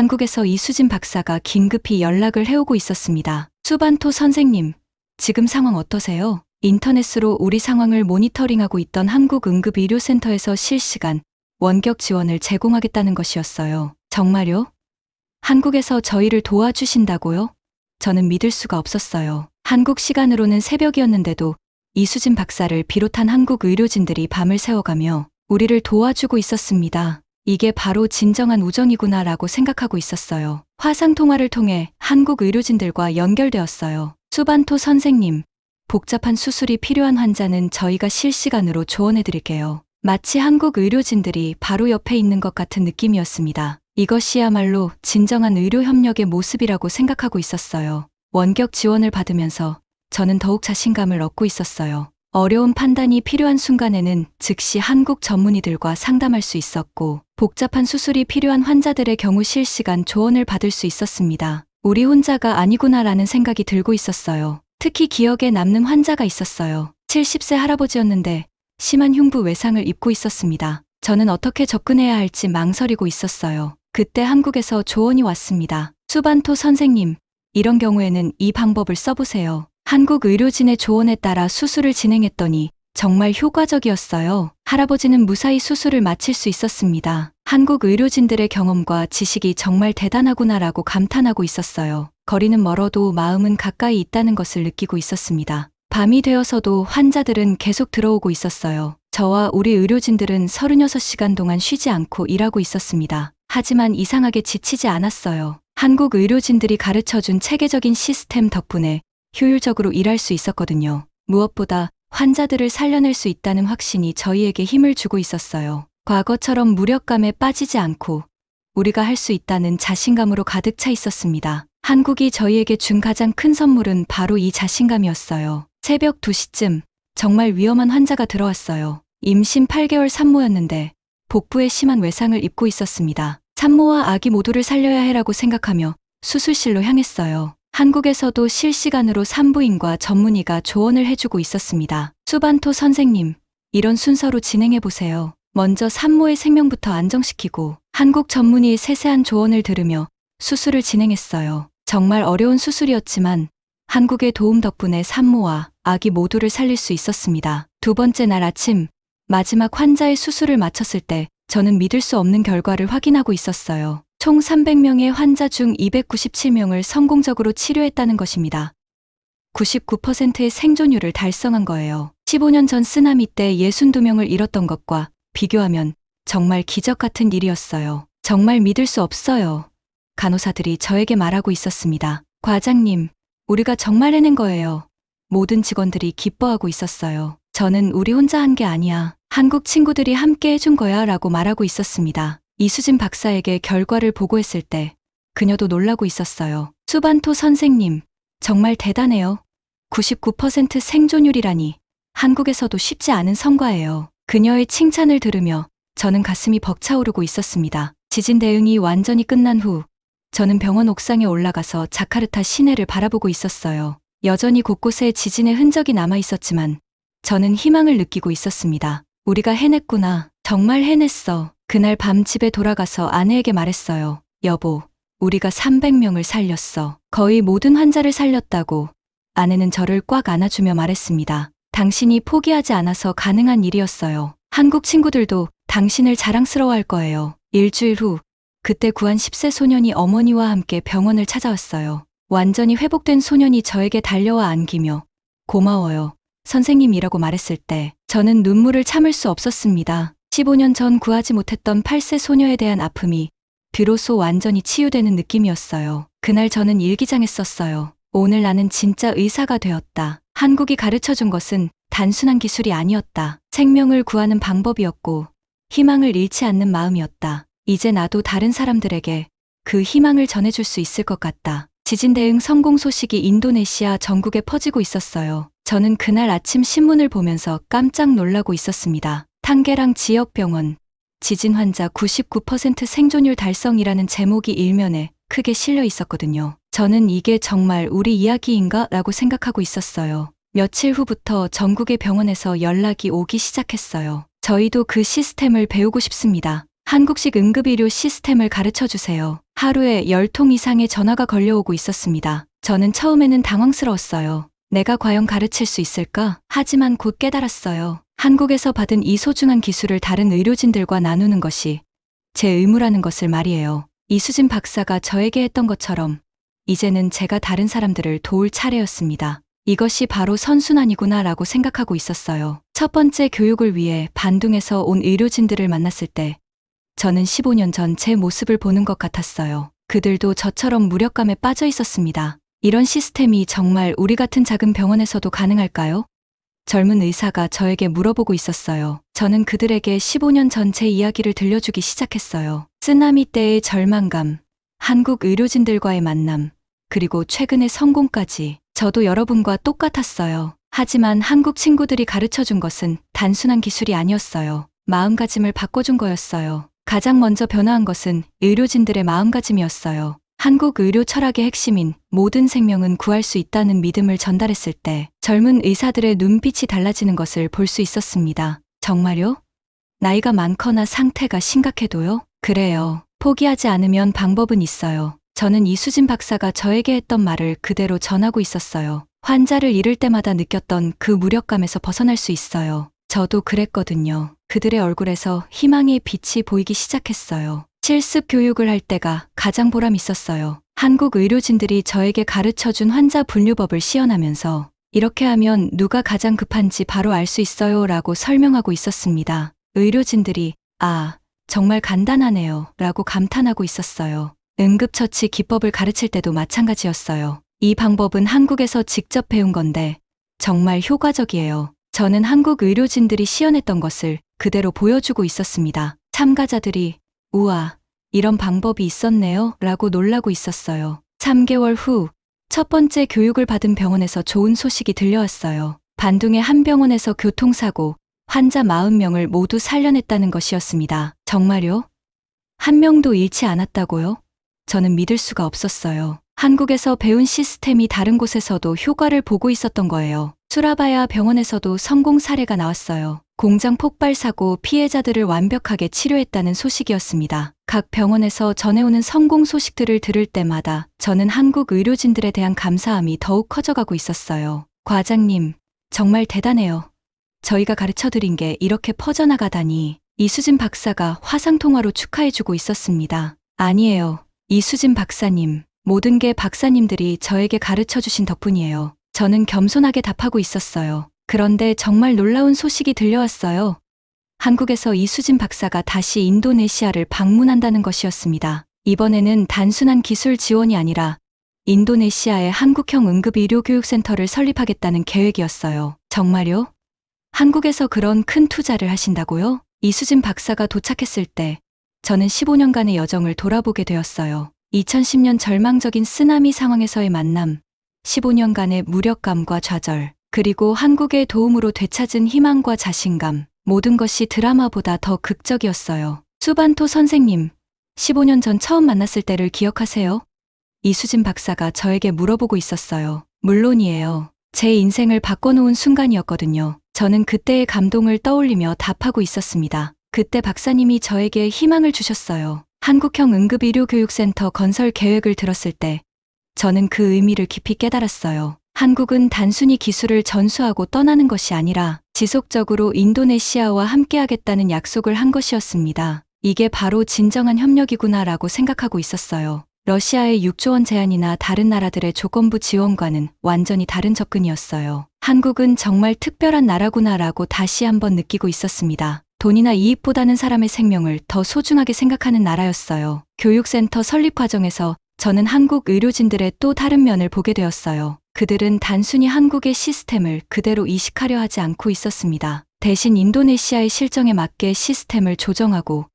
한국에서 이수진 박사가 긴급히 연락을 해오고 있었습니다. 수반토 선생님, 지금 상황 어떠세요? 인터넷으로 우리 상황을 모니터링하고 있던 한국응급의료센터에서 실시간 원격 지원을 제공하겠다는 것이었어요. 정말요? 한국에서 저희를 도와주신다고요? 저는 믿을 수가 없었어요. 한국 시간으로는 새벽이었는데도 이수진 박사를 비롯한 한국 의료진들이 밤을 새워가며 우리를 도와주고 있었습니다. 이게 바로 진정한 우정이구나라고 생각하고 있었어요. 화상통화를 통해 한국 의료진들과 연결되었어요. 수반토 선생님, 복잡한 수술이 필요한 환자는 저희가 실시간으로 조언해드릴게요. 마치 한국 의료진들이 바로 옆에 있는 것 같은 느낌이었습니다. 이것이야말로 진정한 의료협력의 모습이라고 생각하고 있었어요. 원격 지원을 받으면서 저는 더욱 자신감을 얻고 있었어요. 어려운 판단이 필요한 순간에는 즉시 한국 전문의들과 상담할 수 있었고, 복잡한 수술이 필요한 환자들의 경우 실시간 조언을 받을 수 있었습니다. 우리 혼자가 아니구나라는 생각이 들고 있었어요. 특히 기억에 남는 환자가 있었어요. 70세 할아버지였는데 심한 흉부 외상을 입고 있었습니다. 저는 어떻게 접근해야 할지 망설이고 있었어요. 그때 한국에서 조언이 왔습니다. 수반토 선생님, 이런 경우에는 이 방법을 써보세요. 한국 의료진의 조언에 따라 수술을 진행했더니 정말 효과적이었어요. 할아버지는 무사히 수술을 마칠 수 있었습니다. 한국 의료진들의 경험과 지식이 정말 대단하구나라고 감탄하고 있었어요. 거리는 멀어도 마음은 가까이 있다는 것을 느끼고 있었습니다. 밤이 되어서도 환자들은 계속 들어오고 있었어요. 저와 우리 의료진들은 36시간 동안 쉬지 않고 일하고 있었습니다. 하지만 이상하게 지치지 않았어요. 한국 의료진들이 가르쳐준 체계적인 시스템 덕분에 효율적으로 일할 수 있었거든요. 무엇보다 환자들을 살려낼 수 있다는 확신이 저희에게 힘을 주고 있었어요. 과거처럼 무력감에 빠지지 않고 우리가 할 수 있다는 자신감으로 가득 차 있었습니다. 한국이 저희에게 준 가장 큰 선물은 바로 이 자신감이었어요. 새벽 2시쯤 정말 위험한 환자가 들어왔어요. 임신 8개월 산모였는데 복부에 심한 외상을 입고 있었습니다. 산모와 아기 모두를 살려야 해라고 생각하며 수술실로 향했어요. 한국에서도 실시간으로 산부인과 전문의가 조언을 해주고 있었습니다. 수반토 선생님, 이런 순서로 진행해보세요. 먼저 산모의 생명부터 안정시키고 한국 전문의의 세세한 조언을 들으며 수술을 진행했어요. 정말 어려운 수술이었지만 한국의 도움 덕분에 산모와 아기 모두를 살릴 수 있었습니다. 두 번째 날 아침, 마지막 환자의 수술을 마쳤을 때 저는 믿을 수 없는 결과를 확인하고 있었어요. 총 300명의 환자 중 297명을 성공적으로 치료했다는 것입니다. 99%의 생존율을 달성한 거예요. 15년 전 쓰나미 때 62명을 잃었던 것과 비교하면 정말 기적 같은 일이었어요. 정말 믿을 수 없어요. 간호사들이 저에게 말하고 있었습니다. 과장님, 우리가 정말 해낸 거예요. 모든 직원들이 기뻐하고 있었어요. 저는 우리 혼자 한 게 아니야. 한국 친구들이 함께 해준 거야 라고 말하고 있었습니다. 이수진 박사에게 결과를 보고했을 때 그녀도 놀라고 있었어요. 수반토 선생님, 정말 대단해요. 99% 생존율이라니 한국에서도 쉽지 않은 성과예요. 그녀의 칭찬을 들으며 저는 가슴이 벅차오르고 있었습니다. 지진 대응이 완전히 끝난 후 저는 병원 옥상에 올라가서 자카르타 시내를 바라보고 있었어요. 여전히 곳곳에 지진의 흔적이 남아 있었지만 저는 희망을 느끼고 있었습니다. 우리가 해냈구나. 정말 해냈어. 그날 밤 집에 돌아가서 아내에게 말했어요. 여보, 우리가 300명을 살렸어. 거의 모든 환자를 살렸다고. 아내는 저를 꽉 안아주며 말했습니다. 당신이 포기하지 않아서 가능한 일이었어요. 한국 친구들도 당신을 자랑스러워할 거예요. 일주일 후, 그때 구한 10세 소년이 어머니와 함께 병원을 찾아왔어요. 완전히 회복된 소년이 저에게 달려와 안기며 고마워요. 선생님이라고 말했을 때 저는 눈물을 참을 수 없었습니다. 15년 전 구하지 못했던 8세 소녀에 대한 아픔이 비로소 완전히 치유되는 느낌이었어요. 그날 저는 일기장에 썼어요. 오늘 나는 진짜 의사가 되었다. 한국이 가르쳐준 것은 단순한 기술이 아니었다. 생명을 구하는 방법이었고 희망을 잃지 않는 마음이었다. 이제 나도 다른 사람들에게 그 희망을 전해줄 수 있을 것 같다. 지진 대응 성공 소식이 인도네시아 전국에 퍼지고 있었어요. 저는 그날 아침 신문을 보면서 깜짝 놀라고 있었습니다. 탕게랑 지역병원, 지진 환자 99% 생존율 달성이라는 제목이 일면에 크게 실려 있었거든요. 저는 이게 정말 우리 이야기인가? 라고 생각하고 있었어요. 며칠 후부터 전국의 병원에서 연락이 오기 시작했어요. 저희도 그 시스템을 배우고 싶습니다. 한국식 응급의료 시스템을 가르쳐 주세요. 하루에 10통 이상의 전화가 걸려오고 있었습니다. 저는 처음에는 당황스러웠어요. 내가 과연 가르칠 수 있을까? 하지만 곧 깨달았어요. 한국에서 받은 이 소중한 기술을 다른 의료진들과 나누는 것이 제 의무라는 것을 말이에요. 이수진 박사가 저에게 했던 것처럼 이제는 제가 다른 사람들을 도울 차례였습니다. 이것이 바로 선순환이구나 라고 생각하고 있었어요. 첫 번째 교육을 위해 반둥에서 온 의료진들을 만났을 때 저는 15년 전 제 모습을 보는 것 같았어요. 그들도 저처럼 무력감에 빠져 있었습니다. 이런 시스템이 정말 우리 같은 작은 병원에서도 가능할까요? 젊은 의사가 저에게 물어보고 있었어요. 저는 그들에게 15년 전 제 이야기를 들려주기 시작했어요. 쓰나미 때의 절망감, 한국 의료진들과의 만남, 그리고 최근의 성공까지. 저도 여러분과 똑같았어요. 하지만 한국 친구들이 가르쳐준 것은 단순한 기술이 아니었어요. 마음가짐을 바꿔준 거였어요. 가장 먼저 변화한 것은 의료진들의 마음가짐이었어요. 한국 의료 철학의 핵심인 모든 생명은 구할 수 있다는 믿음을 전달했을 때 젊은 의사들의 눈빛이 달라지는 것을 볼 수 있었습니다. 정말요? 나이가 많거나 상태가 심각해도요? 그래요. 포기하지 않으면 방법은 있어요. 저는 이수진 박사가 저에게 했던 말을 그대로 전하고 있었어요. 환자를 잃을 때마다 느꼈던 그 무력감에서 벗어날 수 있어요. 저도 그랬거든요. 그들의 얼굴에서 희망의 빛이 보이기 시작했어요. 실습 교육을 할 때가 가장 보람 있었어요. 한국 의료진들이 저에게 가르쳐준 환자 분류법을 시연하면서 이렇게 하면 누가 가장 급한지 바로 알 수 있어요 라고 설명하고 있었습니다. 의료진들이 정말 간단하네요 라고 감탄하고 있었어요. 응급처치 기법을 가르칠 때도 마찬가지였어요. 이 방법은 한국에서 직접 배운 건데 정말 효과적이에요. 저는 한국 의료진들이 시연했던 것을 그대로 보여주고 있었습니다. 참가자들이 우와, 이런 방법이 있었네요 라고 놀라고 있었어요. 3개월 후 첫 번째 교육을 받은 병원에서 좋은 소식이 들려왔어요. 반둥의 한 병원에서 교통사고, 환자 40명을 모두 살려냈다는 것이었습니다. 정말요? 한 명도 잃지 않았다고요? 저는 믿을 수가 없었어요. 한국에서 배운 시스템이 다른 곳에서도 효과를 보고 있었던 거예요. 수라바야 병원에서도 성공 사례가 나왔어요. 공장 폭발 사고 피해자들을 완벽하게 치료했다는 소식이었습니다. 각 병원에서 전해오는 성공 소식들을 들을 때마다 저는 한국 의료진들에 대한 감사함이 더욱 커져가고 있었어요. 과장님, 정말 대단해요. 저희가 가르쳐드린 게 이렇게 퍼져나가다니. 이수진 박사가 화상통화로 축하해주고 있었습니다. 아니에요. 이수진 박사님, 모든 게 박사님들이 저에게 가르쳐주신 덕분이에요. 저는 겸손하게 답하고 있었어요. 그런데 정말 놀라운 소식이 들려왔어요. 한국에서 이수진 박사가 다시 인도네시아를 방문한다는 것이었습니다. 이번에는 단순한 기술 지원이 아니라 인도네시아에 한국형 응급의료교육센터를 설립하겠다는 계획이었어요. 정말요? 한국에서 그런 큰 투자를 하신다고요? 이수진 박사가 도착했을 때 저는 15년간의 여정을 돌아보게 되었어요. 2010년 절망적인 쓰나미 상황에서의 만남, 15년간의 무력감과 좌절, 그리고 한국의 도움으로 되찾은 희망과 자신감, 모든 것이 드라마보다 더 극적이었어요. 수반토 선생님, 15년 전 처음 만났을 때를 기억하세요? 이수진 박사가 저에게 물어보고 있었어요. 물론이에요. 제 인생을 바꿔놓은 순간이었거든요. 저는 그때의 감동을 떠올리며 답하고 있었습니다. 그때 박사님이 저에게 희망을 주셨어요. 한국형 응급의료교육센터 건설 계획을 들었을 때 저는 그 의미를 깊이 깨달았어요. 한국은 단순히 기술을 전수하고 떠나는 것이 아니라 지속적으로 인도네시아와 함께하겠다는 약속을 한 것이었습니다. 이게 바로 진정한 협력이구나라고 생각하고 있었어요. 러시아의 6조 원 제안이나 다른 나라들의 조건부 지원과는 완전히 다른 접근이었어요. 한국은 정말 특별한 나라구나라고 다시 한번 느끼고 있었습니다. 돈이나 이익보다는 사람의 생명을 더 소중하게 생각하는 나라였어요. 교육센터 설립 과정에서 저는 한국 의료진들의 또 다른 면을 보게 되었어요. 그들은 단순히 한국의 시스템을 그대로 이식하려 하지 않고 있었습니다. 대신 인도네시아의 실정에 맞게 시스템을 조정하고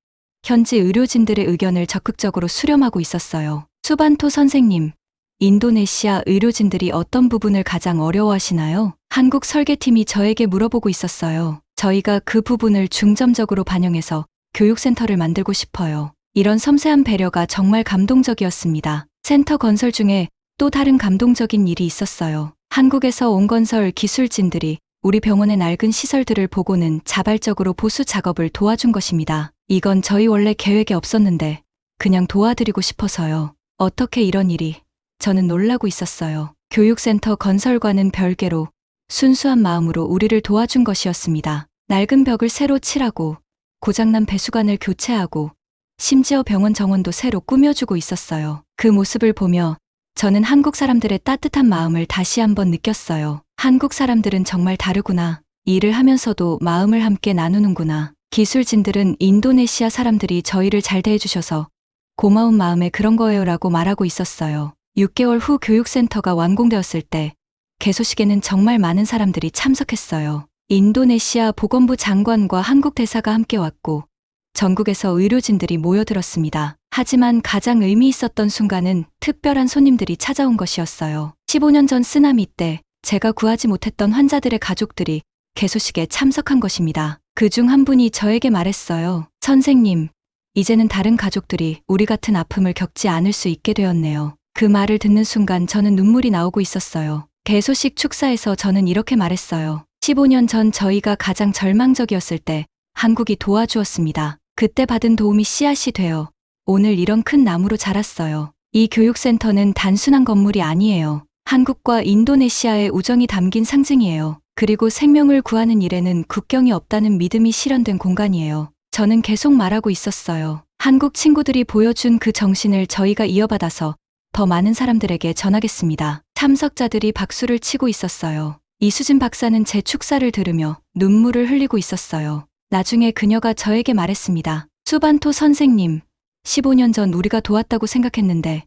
현지 의료진들의 의견을 적극적으로 수렴하고 있었어요. 수반토 선생님, 인도네시아 의료진들이 어떤 부분을 가장 어려워하시나요? 한국 설계팀이 저에게 물어보고 있었어요. 저희가 그 부분을 중점적으로 반영해서 교육센터를 만들고 싶어요. 이런 섬세한 배려가 정말 감동적이었습니다. 센터 건설 중에 또 다른 감동적인 일이 있었어요. 한국에서 온 건설 기술진들이 우리 병원의 낡은 시설들을 보고는 자발적으로 보수 작업을 도와준 것입니다. 이건 저희 원래 계획에 없었는데 그냥 도와드리고 싶어서요. 어떻게 이런 일이. 저는 놀라고 있었어요. 교육센터 건설과는 별개로 순수한 마음으로 우리를 도와준 것이었습니다. 낡은 벽을 새로 칠하고 고장난 배수관을 교체하고 심지어 병원 정원도 새로 꾸며주고 있었어요. 그 모습을 보며 저는 한국 사람들의 따뜻한 마음을 다시 한번 느꼈어요. 한국 사람들은 정말 다르구나. 일을 하면서도 마음을 함께 나누는구나. 기술진들은 인도네시아 사람들이 저희를 잘 대해주셔서 고마운 마음에 그런 거예요라고 말하고 있었어요. 6개월 후 교육센터가 완공되었을 때 개소식에는 정말 많은 사람들이 참석했어요. 인도네시아 보건부 장관과 한국 대사가 함께 왔고 전국에서 의료진들이 모여들었습니다. 하지만 가장 의미 있었던 순간은 특별한 손님들이 찾아온 것이었어요. 15년 전 쓰나미 때 제가 구하지 못했던 환자들의 가족들이 개소식에 참석한 것입니다. 그중 한 분이 저에게 말했어요. 선생님, 이제는 다른 가족들이 우리 같은 아픔을 겪지 않을 수 있게 되었네요. 그 말을 듣는 순간 저는 눈물이 나오고 있었어요. 개소식 축사에서 저는 이렇게 말했어요. 15년 전 저희가 가장 절망적이었을 때 한국이 도와주었습니다. 그때 받은 도움이 씨앗이 되어 오늘 이런 큰 나무로 자랐어요. 이 교육센터는 단순한 건물이 아니에요. 한국과 인도네시아의 우정이 담긴 상징이에요. 그리고 생명을 구하는 일에는 국경이 없다는 믿음이 실현된 공간이에요. 저는 계속 말하고 있었어요. 한국 친구들이 보여준 그 정신을 저희가 이어받아서 더 많은 사람들에게 전하겠습니다. 참석자들이 박수를 치고 있었어요. 이수진 박사는 제 축사를 들으며 눈물을 흘리고 있었어요. 나중에 그녀가 저에게 말했습니다. 수반토 선생님, 15년 전 우리가 도왔다고 생각했는데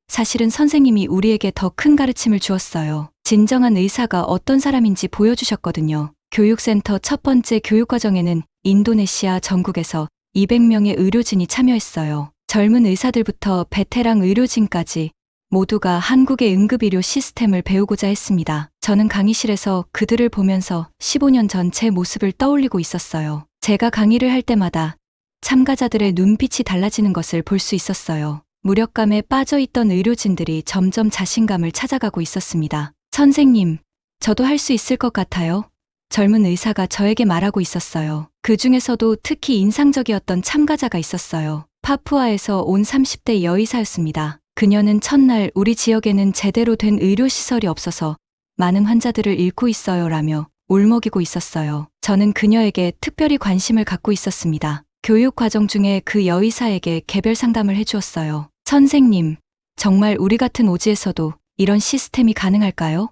사실은 선생님이 우리에게 더 큰 가르침을 주었어요. 진정한 의사가 어떤 사람인지 보여주셨거든요. 교육센터 첫 번째 교육과정에는 인도네시아 전국에서 200명의 의료진이 참여했어요. 젊은 의사들부터 베테랑 의료진까지 모두가 한국의 응급의료 시스템을 배우고자 했습니다. 저는 강의실에서 그들을 보면서 15년 전 제 모습을 떠올리고 있었어요. 제가 강의를 할 때마다 참가자들의 눈빛이 달라지는 것을 볼 수 있었어요. 무력감에 빠져있던 의료진들이 점점 자신감을 찾아가고 있었습니다. 선생님, 저도 할 수 있을 것 같아요. 젊은 의사가 저에게 말하고 있었어요. 그 중에서도 특히 인상적이었던 참가자가 있었어요. 파푸아에서 온 30대 여의사였습니다. 그녀는 첫날 우리 지역에는 제대로 된 의료시설이 없어서 많은 환자들을 잃고 있어요 라며 울먹이고 있었어요. 저는 그녀에게 특별히 관심을 갖고 있었습니다. 교육 과정 중에 그 여의사에게 개별 상담을 해주었어요. 선생님, 정말 우리 같은 오지에서도 이런 시스템이 가능할까요?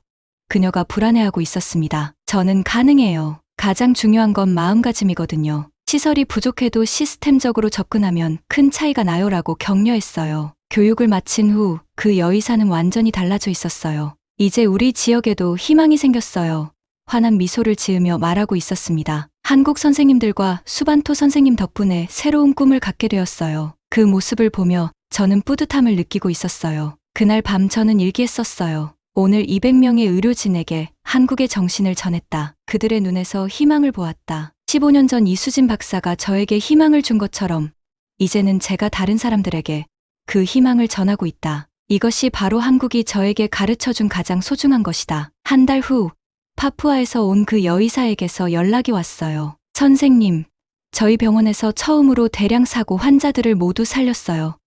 그녀가 불안해하고 있었습니다. 저는 가능해요. 가장 중요한 건 마음가짐이거든요. 시설이 부족해도 시스템적으로 접근하면 큰 차이가 나요라고 격려했어요. 교육을 마친 후 그 여의사는 완전히 달라져 있었어요. 이제 우리 지역에도 희망이 생겼어요. 환한 미소를 지으며 말하고 있었습니다. 한국 선생님들과 수반토 선생님 덕분에 새로운 꿈을 갖게 되었어요. 그 모습을 보며 저는 뿌듯함을 느끼고 있었어요. 그날 밤 저는 일기에 썼어요. 오늘 200명의 의료진에게 한국의 정신을 전했다. 그들의 눈에서 희망을 보았다. 15년 전 이수진 박사가 저에게 희망을 준 것처럼 이제는 제가 다른 사람들에게 그 희망을 전하고 있다. 이것이 바로 한국이 저에게 가르쳐준 가장 소중한 것이다. 한 달 후 파푸아에서 온 그 여의사에게서 연락이 왔어요. 선생님, 저희 병원에서 처음으로 대량 사고 환자들을 모두 살렸어요.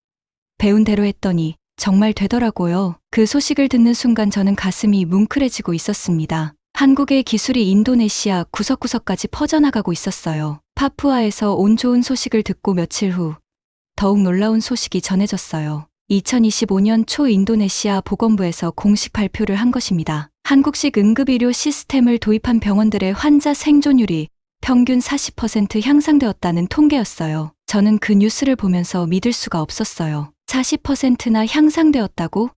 배운 대로 했더니 정말 되더라고요. 그 소식을 듣는 순간 저는 가슴이 뭉클해지고 있었습니다. 한국의 기술이 인도네시아 구석구석까지 퍼져나가고 있었어요. 파푸아에서 온 좋은 소식을 듣고 며칠 후 더욱 놀라운 소식이 전해졌어요. 2025년 초 인도네시아 보건부에서 공식 발표를 한 것입니다. 한국식 응급의료 시스템을 도입한 병원들의 환자 생존율이 평균 40% 향상되었다는 통계였어요. 저는 그 뉴스를 보면서 믿을 수가 없었어요. 40%나 향상되었다고?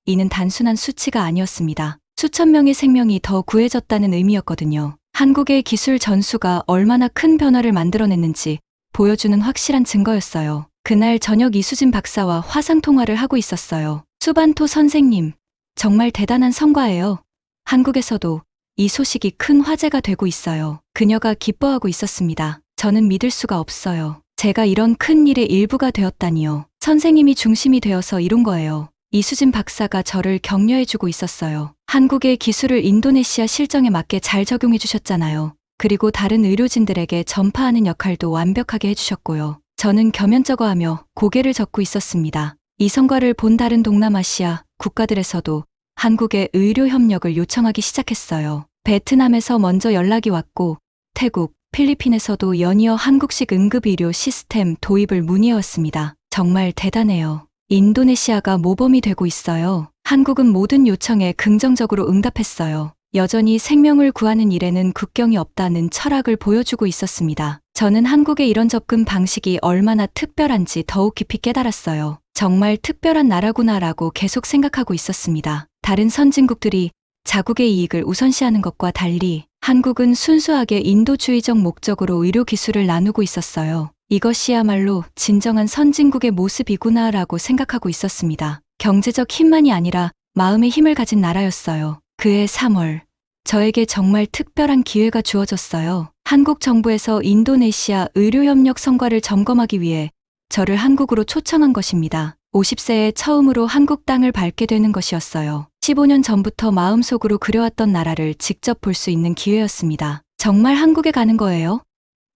이는 단순한 수치가 아니었습니다. 수천 명의 생명이 더 구해졌다는 의미였거든요. 한국의 기술 전수가 얼마나 큰 변화를 만들어냈는지 보여주는 확실한 증거였어요. 그날 저녁 이수진 박사와 화상통화를 하고 있었어요. 수반토 선생님, 정말 대단한 성과예요. 한국에서도 이 소식이 큰 화제가 되고 있어요. 그녀가 기뻐하고 있었습니다. 저는 믿을 수가 없어요. 제가 이런 큰 일의 일부가 되었다니요. 선생님이 중심이 되어서 이룬 거예요. 이수진 박사가 저를 격려해주고 있었어요. 한국의 기술을 인도네시아 실정에 맞게 잘 적용해 주셨잖아요. 그리고 다른 의료진들에게 전파하는 역할도 완벽하게 해주셨고요. 저는 겸연쩍어하며 고개를 젓고 있었습니다. 이 성과를 본 다른 동남아시아 국가들에서도 한국의 의료 협력을 요청하기 시작했어요. 베트남에서 먼저 연락이 왔고 태국, 필리핀에서도 연이어 한국식 응급의료 시스템 도입을 문의해왔습니다. 정말 대단해요. 인도네시아가 모범이 되고 있어요. 한국은 모든 요청에 긍정적으로 응답했어요. 여전히 생명을 구하는 일에는 국경이 없다는 철학을 보여주고 있었습니다. 저는 한국의 이런 접근 방식이 얼마나 특별한지 더욱 깊이 깨달았어요. 정말 특별한 나라구나라고 계속 생각하고 있었습니다. 다른 선진국들이 자국의 이익을 우선시하는 것과 달리 한국은 순수하게 인도주의적 목적으로 의료 기술을 나누고 있었어요. 이것이야말로 진정한 선진국의 모습이구나라고 생각하고 있었습니다. 경제적 힘만이 아니라 마음의 힘을 가진 나라였어요. 그해 3월, 저에게 정말 특별한 기회가 주어졌어요. 한국 정부에서 인도네시아 의료협력 성과를 점검하기 위해 저를 한국으로 초청한 것입니다. 50세에 처음으로 한국 땅을 밟게 되는 것이었어요. 15년 전부터 마음속으로 그려왔던 나라를 직접 볼 수 있는 기회였습니다. 정말 한국에 가는 거예요?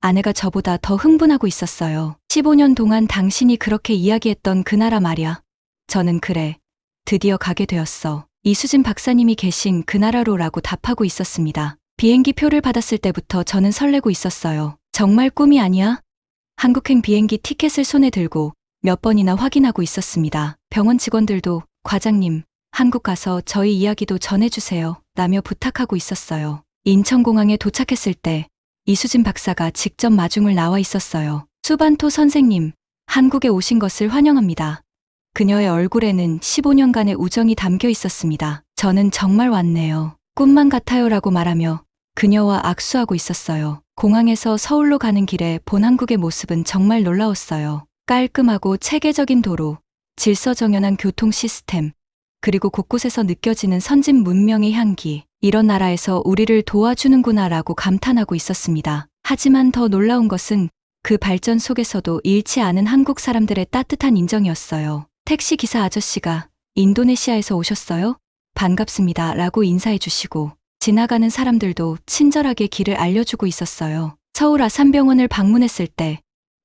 아내가 저보다 더 흥분하고 있었어요. 15년 동안 당신이 그렇게 이야기했던 그 나라 말이야. 저는 그래, 드디어 가게 되었어. 이수진 박사님이 계신 그 나라로라고 답하고 있었습니다. 비행기 표를 받았을 때부터 저는 설레고 있었어요. 정말 꿈이 아니야? 한국행 비행기 티켓을 손에 들고 몇 번이나 확인하고 있었습니다. 병원 직원들도 과장님, 한국 가서 저희 이야기도 전해주세요. 라며 부탁하고 있었어요. 인천공항에 도착했을 때 이수진 박사가 직접 마중을 나와 있었어요. 수반토 선생님, 한국에 오신 것을 환영합니다. 그녀의 얼굴에는 15년간의 우정이 담겨 있었습니다. 저는 정말 왔네요. 꿈만 같아요라고 말하며 그녀와 악수하고 있었어요. 공항에서 서울로 가는 길에 본 한국의 모습은 정말 놀라웠어요. 깔끔하고 체계적인 도로, 질서정연한 교통 시스템, 그리고 곳곳에서 느껴지는 선진 문명의 향기. 이런 나라에서 우리를 도와주는구나라고 감탄하고 있었습니다. 하지만 더 놀라운 것은 그 발전 속에서도 잃지 않은 한국 사람들의 따뜻한 인정이었어요. 택시 기사 아저씨가 인도네시아에서 오셨어요? 반갑습니다. 라고 인사해 주시고 지나가는 사람들도 친절하게 길을 알려주고 있었어요. 서울 아산병원을 방문했을 때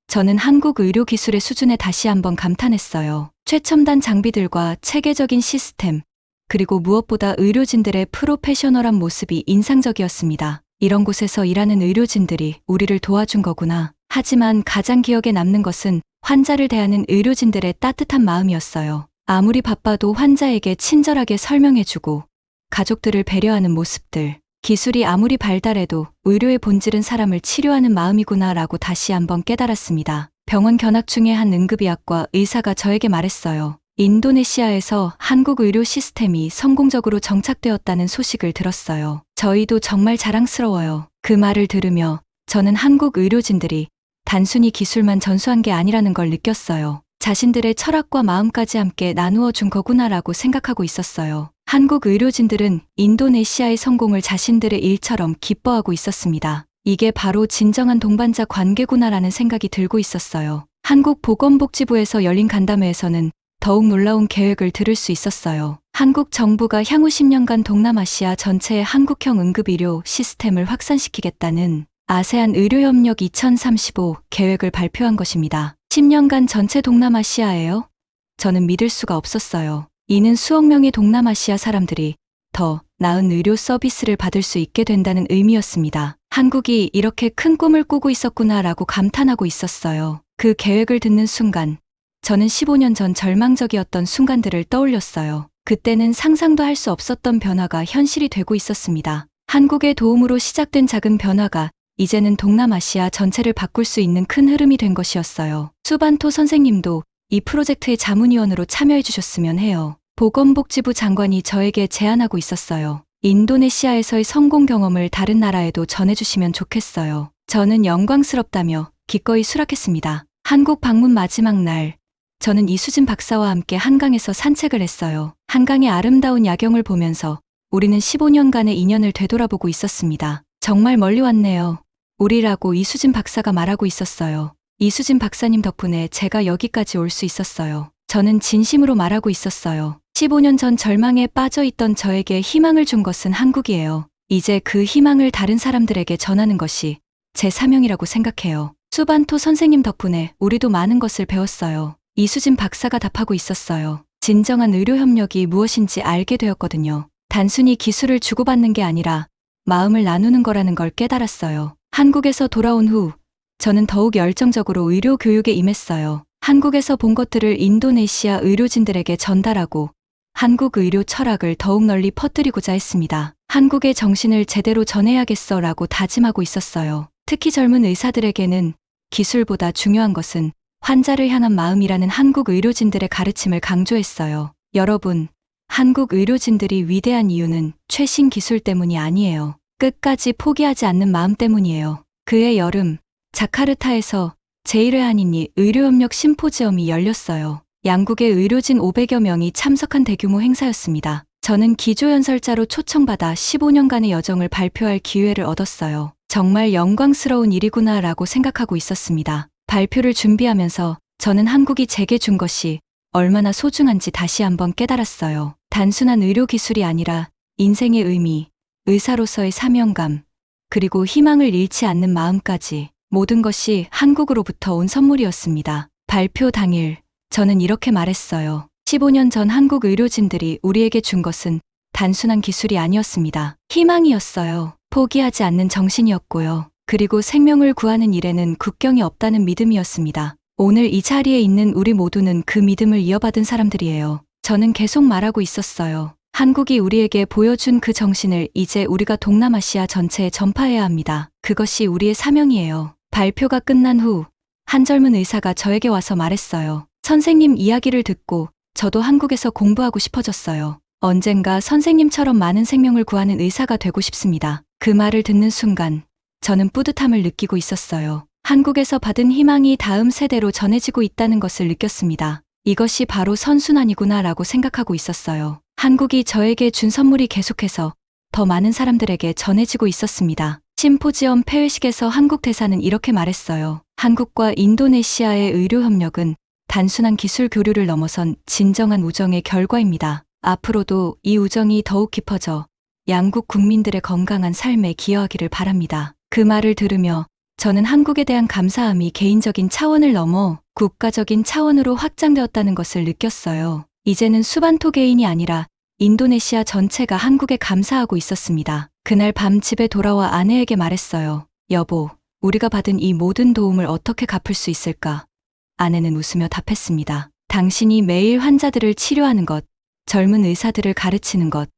저는 한국 의료 기술의 수준에 다시 한번 감탄했어요. 최첨단 장비들과 체계적인 시스템, 그리고 무엇보다 의료진들의 프로페셔널한 모습이 인상적이었습니다. 이런 곳에서 일하는 의료진들이 우리를 도와준 거구나. 하지만 가장 기억에 남는 것은 환자를 대하는 의료진들의 따뜻한 마음이었어요. 아무리 바빠도 환자에게 친절하게 설명해주고 가족들을 배려하는 모습들. 기술이 아무리 발달해도 의료의 본질은 사람을 치료하는 마음이구나라고 다시 한번 깨달았습니다. 병원 견학 중에 한 응급의학과 의사가 저에게 말했어요. 인도네시아에서 한국 의료 시스템이 성공적으로 정착되었다는 소식을 들었어요. 저희도 정말 자랑스러워요. 그 말을 들으며 저는 한국 의료진들이 단순히 기술만 전수한 게 아니라는 걸 느꼈어요. 자신들의 철학과 마음까지 함께 나누어 준 거구나라고 생각하고 있었어요. 한국 의료진들은 인도네시아의 성공을 자신들의 일처럼 기뻐하고 있었습니다. 이게 바로 진정한 동반자 관계구나라는 생각이 들고 있었어요. 한국 보건복지부에서 열린 간담회에서는 더욱 놀라운 계획을 들을 수 있었어요. 한국 정부가 향후 10년간 동남아시아 전체의 한국형 응급의료 시스템을 확산시키겠다는 아세안 의료협력 2035 계획을 발표한 것입니다. 10년간 전체 동남아시아예요? 저는 믿을 수가 없었어요. 이는 수억 명의 동남아시아 사람들이 더 나은 의료 서비스를 받을 수 있게 된다는 의미였습니다. 한국이 이렇게 큰 꿈을 꾸고 있었구나라고 감탄하고 있었어요. 그 계획을 듣는 순간 저는 15년 전 절망적이었던 순간들을 떠올렸어요. 그때는 상상도 할 수 없었던 변화가 현실이 되고 있었습니다. 한국의 도움으로 시작된 작은 변화가 이제는 동남아시아 전체를 바꿀 수 있는 큰 흐름이 된 것이었어요. 수반토 선생님도 이 프로젝트의 자문위원으로 참여해 주셨으면 해요. 보건복지부 장관이 저에게 제안하고 있었어요. 인도네시아에서의 성공 경험을 다른 나라에도 전해주시면 좋겠어요. 저는 영광스럽다며 기꺼이 수락했습니다. 한국 방문 마지막 날, 저는 이수진 박사와 함께 한강에서 산책을 했어요. 한강의 아름다운 야경을 보면서 우리는 15년간의 인연을 되돌아보고 있었습니다. 정말 멀리 왔네요. 우리라고 이수진 박사가 말하고 있었어요. 이수진 박사님 덕분에 제가 여기까지 올 수 있었어요. 저는 진심으로 말하고 있었어요. 15년 전 절망에 빠져 있던 저에게 희망을 준 것은 한국이에요. 이제 그 희망을 다른 사람들에게 전하는 것이 제 사명이라고 생각해요. 수반토 선생님 덕분에 우리도 많은 것을 배웠어요. 이수진 박사가 답하고 있었어요. 진정한 의료협력이 무엇인지 알게 되었거든요. 단순히 기술을 주고받는 게 아니라 마음을 나누는 거라는 걸 깨달았어요. 한국에서 돌아온 후 저는 더욱 열정적으로 의료 교육에 임했어요. 한국에서 본 것들을 인도네시아 의료진들에게 전달하고 한국 의료 철학을 더욱 널리 퍼뜨리고자 했습니다. 한국의 정신을 제대로 전해야겠어라고 다짐하고 있었어요. 특히 젊은 의사들에게는 기술보다 중요한 것은 환자를 향한 마음이라는 한국 의료진들의 가르침을 강조했어요. 여러분, 한국 의료진들이 위대한 이유는 최신 기술 때문이 아니에요. 끝까지 포기하지 않는 마음 때문이에요. 그해 여름, 자카르타에서 제1회 한인이 의료협력 심포지엄이 열렸어요. 양국의 의료진 500여 명이 참석한 대규모 행사였습니다. 저는 기조연설자로 초청받아 15년간의 여정을 발표할 기회를 얻었어요. 정말 영광스러운 일이구나라고 생각하고 있었습니다. 발표를 준비하면서 저는 한국이 제게 준 것이 얼마나 소중한지 다시 한번 깨달았어요. 단순한 의료 기술이 아니라 인생의 의미, 의사로서의 사명감, 그리고 희망을 잃지 않는 마음까지 모든 것이 한국으로부터 온 선물이었습니다. 발표 당일 저는 이렇게 말했어요. 15년 전 한국 의료진들이 우리에게 준 것은 단순한 기술이 아니었습니다. 희망이었어요. 포기하지 않는 정신이었고요. 그리고 생명을 구하는 일에는 국경이 없다는 믿음이었습니다. 오늘 이 자리에 있는 우리 모두는 그 믿음을 이어받은 사람들이에요. 저는 계속 말하고 있었어요. 한국이 우리에게 보여준 그 정신을 이제 우리가 동남아시아 전체에 전파해야 합니다. 그것이 우리의 사명이에요. 발표가 끝난 후 한 젊은 의사가 저에게 와서 말했어요. 선생님 이야기를 듣고 저도 한국에서 공부하고 싶어졌어요. 언젠가 선생님처럼 많은 생명을 구하는 의사가 되고 싶습니다. 그 말을 듣는 순간 저는 뿌듯함을 느끼고 있었어요. 한국에서 받은 희망이 다음 세대로 전해지고 있다는 것을 느꼈습니다. 이것이 바로 선순환이구나라고 생각하고 있었어요. 한국이 저에게 준 선물이 계속해서 더 많은 사람들에게 전해지고 있었습니다. 심포지엄 폐회식에서 한국 대사는 이렇게 말했어요. 한국과 인도네시아의 의료협력은 단순한 기술 교류를 넘어선 진정한 우정의 결과입니다. 앞으로도 이 우정이 더욱 깊어져 양국 국민들의 건강한 삶에 기여하기를 바랍니다. 그 말을 들으며 저는 한국에 대한 감사함이 개인적인 차원을 넘어 국가적인 차원으로 확장되었다는 것을 느꼈어요. 이제는 수반토 개인이 아니라 인도네시아 전체가 한국에 감사하고 있었습니다. 그날 밤 집에 돌아와 아내에게 말했어요. 여보, 우리가 받은 이 모든 도움을 어떻게 갚을 수 있을까? 아내는 웃으며 답했습니다. 당신이 매일 환자들을 치료하는 것, 젊은 의사들을 가르치는 것,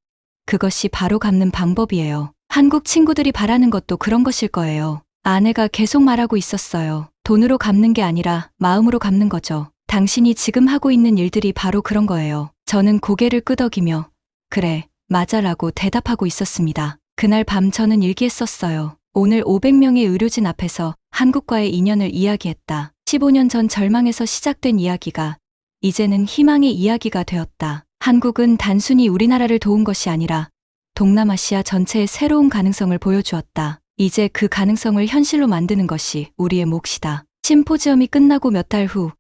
그것이 바로 갚는 방법이에요. 한국 친구들이 바라는 것도 그런 것일 거예요. 아내가 계속 말하고 있었어요. 돈으로 갚는 게 아니라 마음으로 갚는 거죠. 당신이 지금 하고 있는 일들이 바로 그런 거예요. 저는 고개를 끄덕이며 그래, 맞아라고 대답하고 있었습니다. 그날 밤 저는 일기에 썼어요. 오늘 500명의 의료진 앞에서 한국과의 인연을 이야기했다. 15년 전 절망에서 시작된 이야기가 이제는 희망의 이야기가 되었다. 한국은 단순히 우리나라를 도운 것이 아니라 동남아시아 전체의 새로운 가능성을 보여주었다. 이제 그 가능성을 현실로 만드는 것이 우리의 몫이다. 심포지엄이 끝나고 몇 달 후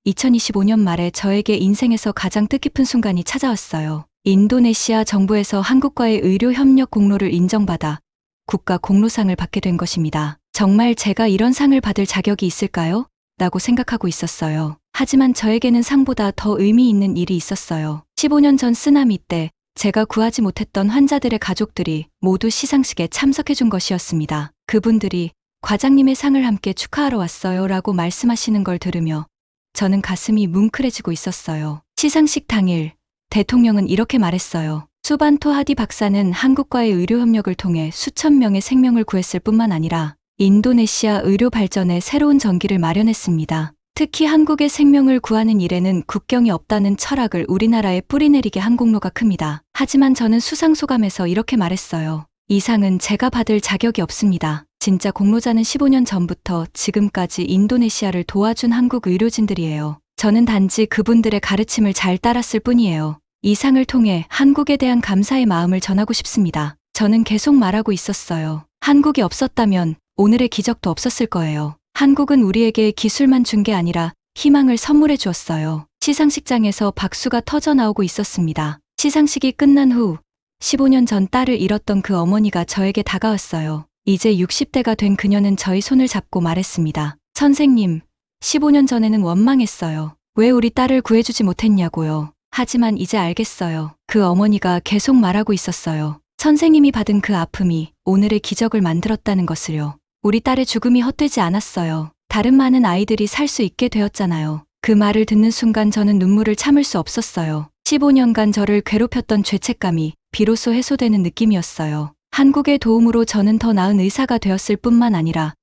2025년 말에 저에게 인생에서 가장 뜻깊은 순간이 찾아왔어요. 인도네시아 정부에서 한국과의 의료 협력 공로를 인정받아 국가 공로상을 받게 된 것입니다. 정말 제가 이런 상을 받을 자격이 있을까요? 라고 생각하고 있었어요. 하지만 저에게는 상보다 더 의미 있는 일이 있었어요. 15년 전 쓰나미 때 제가 구하지 못했던 환자들의 가족들이 모두 시상식에 참석해 준 것이었습니다. 그분들이 과장님의 상을 함께 축하하러 왔어요 라고 말씀하시는 걸 들으며 저는 가슴이 뭉클해지고 있었어요. 시상식 당일 대통령은 이렇게 말했어요. 수반토 하디 박사는 한국과의 의료 협력을 통해 수천 명의 생명을 구했을 뿐만 아니라 인도네시아 의료 발전에 새로운 전기를 마련했습니다. 특히 한국의 생명을 구하는 일에는 국경이 없다는 철학을 우리나라에 뿌리내리게 한 공로가 큽니다. 하지만 저는 수상소감에서 이렇게 말했어요. 이 상은 제가 받을 자격이 없습니다. 진짜 공로자는 15년 전부터 지금까지 인도네시아를 도와준 한국 의료진들이에요. 저는 단지 그분들의 가르침을 잘 따랐을 뿐이에요. 이 상을 통해 한국에 대한 감사의 마음을 전하고 싶습니다. 저는 계속 말하고 있었어요. 한국이 없었다면 오늘의 기적도 없었을 거예요. 한국은 우리에게 기술만 준 게 아니라 희망을 선물해 주었어요. 시상식장에서 박수가 터져 나오고 있었습니다. 시상식이 끝난 후 15년 전 딸을 잃었던 그 어머니가 저에게 다가왔어요. 이제 60대가 된 그녀는 저의 손을 잡고 말했습니다. 선생님, 15년 전에는 원망했어요. 왜 우리 딸을 구해주지 못했냐고요. 하지만 이제 알겠어요. 그 어머니가 계속 말하고 있었어요. 선생님이 받은 그 아픔이 오늘의 기적을 만들었다는 것을요. 우리 딸의 죽음이 헛되지 않았어요. 다른 많은 아이들이 살 수 있게 되었잖아요. 그 말을 듣는 순간 저는 눈물을 참을 수 없었어요. 15년간 저를 괴롭혔던 죄책감이 비로소 해소되는 느낌이었어요. 한국의 도움으로 저는 더 나은 의사가 되었을 뿐만 아니라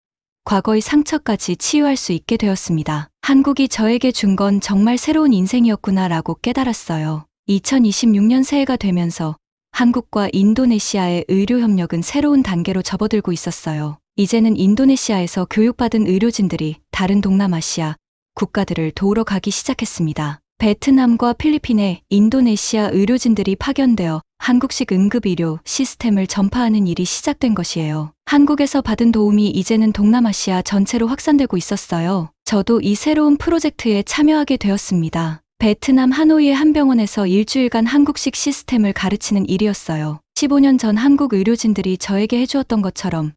과거의 상처까지 치유할 수 있게 되었습니다. 한국이 저에게 준 건 정말 새로운 인생이었구나라고 깨달았어요. 2026년 새해가 되면서 한국과 인도네시아의 의료 협력은 새로운 단계로 접어들고 있었어요. 이제는 인도네시아에서 교육받은 의료진들이 다른 동남아시아 국가들을 도우러 가기 시작했습니다. 베트남과 필리핀에 인도네시아 의료진들이 파견되어 한국식 응급의료 시스템을 전파하는 일이 시작된 것이에요. 한국에서 받은 도움이 이제는 동남아시아 전체로 확산되고 있었어요. 저도 이 새로운 프로젝트에 참여하게 되었습니다. 베트남 하노이의 한 병원에서 일주일간 한국식 시스템을 가르치는 일이었어요. 15년 전 한국 의료진들이 저에게 해주었던 것처럼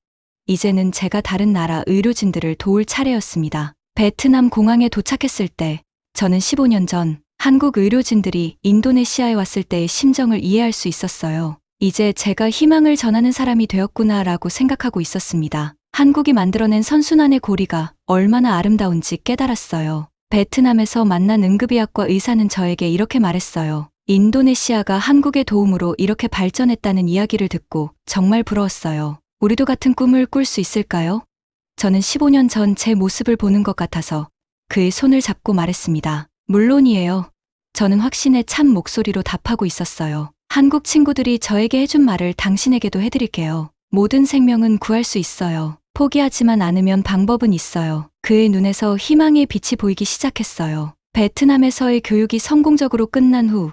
이제는 제가 다른 나라 의료진들을 도울 차례였습니다. 베트남 공항에 도착했을 때 저는 15년 전 한국 의료진들이 인도네시아에 왔을 때의 심정을 이해할 수 있었어요. 이제 제가 희망을 전하는 사람이 되었구나라고 생각하고 있었습니다. 한국이 만들어낸 선순환의 고리가 얼마나 아름다운지 깨달았어요. 베트남에서 만난 응급의학과 의사는 저에게 이렇게 말했어요. 인도네시아가 한국의 도움으로 이렇게 발전했다는 이야기를 듣고 정말 부러웠어요. 우리도 같은 꿈을 꿀 수 있을까요? 저는 15년 전 제 모습을 보는 것 같아서 그의 손을 잡고 말했습니다. 물론이에요. 저는 확신에 찬 목소리로 답하고 있었어요. 한국 친구들이 저에게 해준 말을 당신에게도 해드릴게요. 모든 생명은 구할 수 있어요. 포기하지만 않으면 방법은 있어요. 그의 눈에서 희망의 빛이 보이기 시작했어요. 베트남에서의 교육이 성공적으로 끝난 후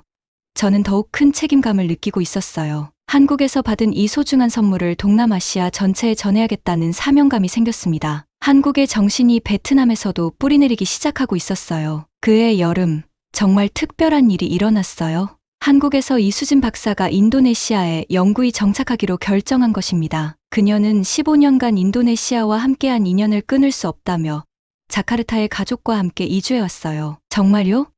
저는 더욱 큰 책임감을 느끼고 있었어요. 한국에서 받은 이 소중한 선물을 동남아시아 전체에 전해야겠다는 사명감이 생겼습니다. 한국의 정신이 베트남에서도 뿌리내리기 시작하고 있었어요. 그해 여름, 정말 특별한 일이 일어났어요. 한국에서 이수진 박사가 인도네시아에 영구히 정착하기로 결정한 것입니다. 그녀는 15년간 인도네시아와 함께한 인연을 끊을 수 없다며 자카르타의 가족과 함께 이주해왔어요. 정말요?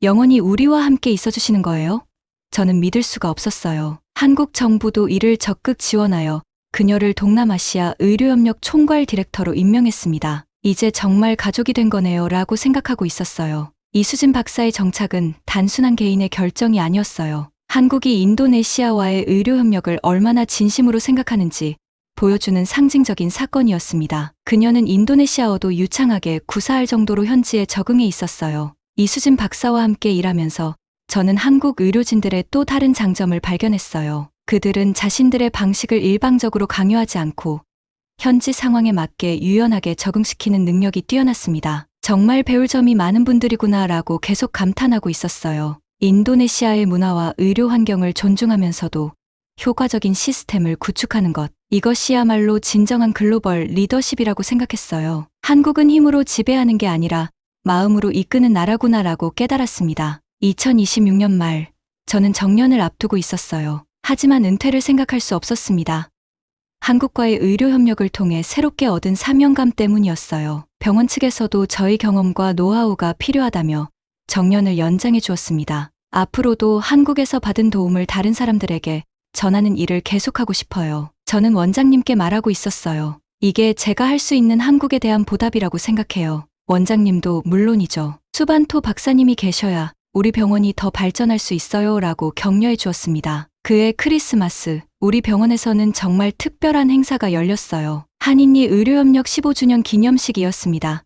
영원히 우리와 함께 있어주시는 거예요? 저는 믿을 수가 없었어요. 한국 정부도 이를 적극 지원하여 그녀를 동남아시아 의료협력 총괄 디렉터로 임명했습니다. 이제 정말 가족이 된 거네요 라고 생각하고 있었어요. 이수진 박사의 정착은 단순한 개인의 결정이 아니었어요. 한국이 인도네시아와의 의료협력을 얼마나 진심으로 생각하는지 보여주는 상징적인 사건이었습니다. 그녀는 인도네시아어도 유창하게 구사할 정도로 현지에 적응해 있었어요. 이수진 박사와 함께 일하면서 저는 한국 의료진들의 또 다른 장점을 발견했어요. 그들은 자신들의 방식을 일방적으로 강요하지 않고 현지 상황에 맞게 유연하게 적응시키는 능력이 뛰어났습니다. 정말 배울 점이 많은 분들이구나 라고 계속 감탄하고 있었어요. 인도네시아의 문화와 의료 환경을 존중하면서도 효과적인 시스템을 구축하는 것, 이것이야말로 진정한 글로벌 리더십이라고 생각했어요. 한국은 힘으로 지배하는 게 아니라 마음으로 이끄는 나라구나라고 깨달았습니다. 2026년 말, 저는 정년을 앞두고 있었어요. 하지만 은퇴를 생각할 수 없었습니다. 한국과의 의료 협력을 통해 새롭게 얻은 사명감 때문이었어요. 병원 측에서도 저희 경험과 노하우가 필요하다며 정년을 연장해 주었습니다. 앞으로도 한국에서 받은 도움을 다른 사람들에게 전하는 일을 계속하고 싶어요. 저는 원장님께 말하고 있었어요. 이게 제가 할 수 있는 한국에 대한 보답이라고 생각해요. 원장님도 물론이죠. 수반토 박사님이 계셔야 우리 병원이 더 발전할 수 있어요 라고 격려해 주었습니다. 그해 크리스마스, 우리 병원에서는 정말 특별한 행사가 열렸어요. 한인리 의료협력 15주년 기념식이었습니다.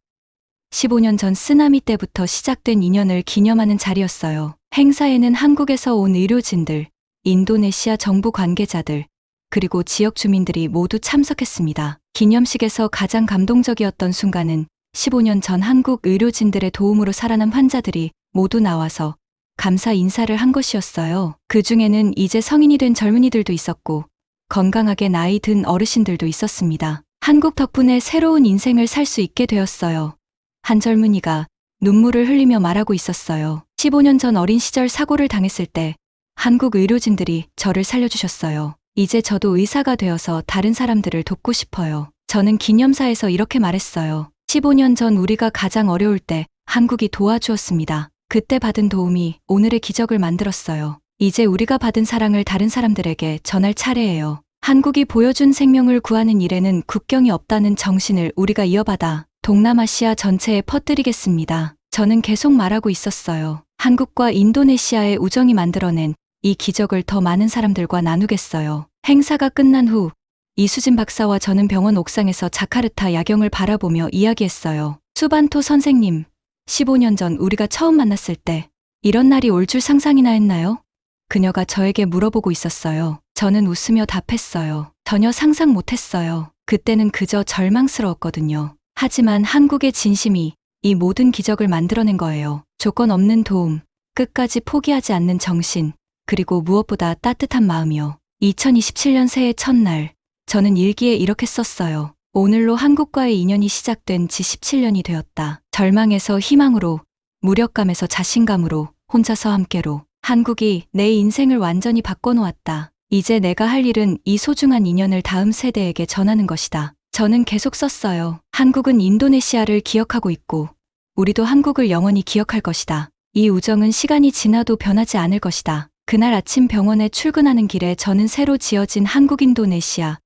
15년 전 쓰나미 때부터 시작된 인연을 기념하는 자리였어요. 행사에는 한국에서 온 의료진들, 인도네시아 정부 관계자들, 그리고 지역 주민들이 모두 참석했습니다. 기념식에서 가장 감동적이었던 순간은 15년 전 한국 의료진들의 도움으로 살아난 환자들이 모두 나와서 감사 인사를 한 것이었어요. 그 중에는 이제 성인이 된 젊은이들도 있었고 건강하게 나이 든 어르신들도 있었습니다. 한국 덕분에 새로운 인생을 살 수 있게 되었어요. 한 젊은이가 눈물을 흘리며 말하고 있었어요. 15년 전 어린 시절 사고를 당했을 때 한국 의료진들이 저를 살려주셨어요. 이제 저도 의사가 되어서 다른 사람들을 돕고 싶어요. 저는 기념사에서 이렇게 말했어요. 15년 전 우리가 가장 어려울 때 한국이 도와주었습니다. 그때 받은 도움이 오늘의 기적을 만들었어요. 이제 우리가 받은 사랑을 다른 사람들에게 전할 차례예요. 한국이 보여준 생명을 구하는 일에는 국경이 없다는 정신을 우리가 이어받아 동남아시아 전체에 퍼뜨리겠습니다. 저는 계속 말하고 있었어요. 한국과 인도네시아의 우정이 만들어낸 이 기적을 더 많은 사람들과 나누겠어요. 행사가 끝난 후 이수진 박사와 저는 병원 옥상에서 자카르타 야경을 바라보며 이야기했어요. 수반토 선생님, 15년 전 우리가 처음 만났을 때 이런 날이 올 줄 상상이나 했나요? 그녀가 저에게 물어보고 있었어요. 저는 웃으며 답했어요. 전혀 상상 못했어요. 그때는 그저 절망스러웠거든요. 하지만 한국의 진심이 이 모든 기적을 만들어낸 거예요. 조건 없는 도움, 끝까지 포기하지 않는 정신, 그리고 무엇보다 따뜻한 마음이요. 2027년 새해 첫날, 저는 일기에 이렇게 썼어요. 오늘로 한국과의 인연이 시작된 지 17년이 되었다. 절망에서 희망으로, 무력감에서 자신감으로, 혼자서 함께로. 한국이 내 인생을 완전히 바꿔놓았다. 이제 내가 할 일은 이 소중한 인연을 다음 세대에게 전하는 것이다. 저는 계속 썼어요. 한국은 인도네시아를 기억하고 있고, 우리도 한국을 영원히 기억할 것이다. 이 우정은 시간이 지나도 변하지 않을 것이다. 그날 아침 병원에 출근하는 길에 저는 새로 지어진 한국 인도네시아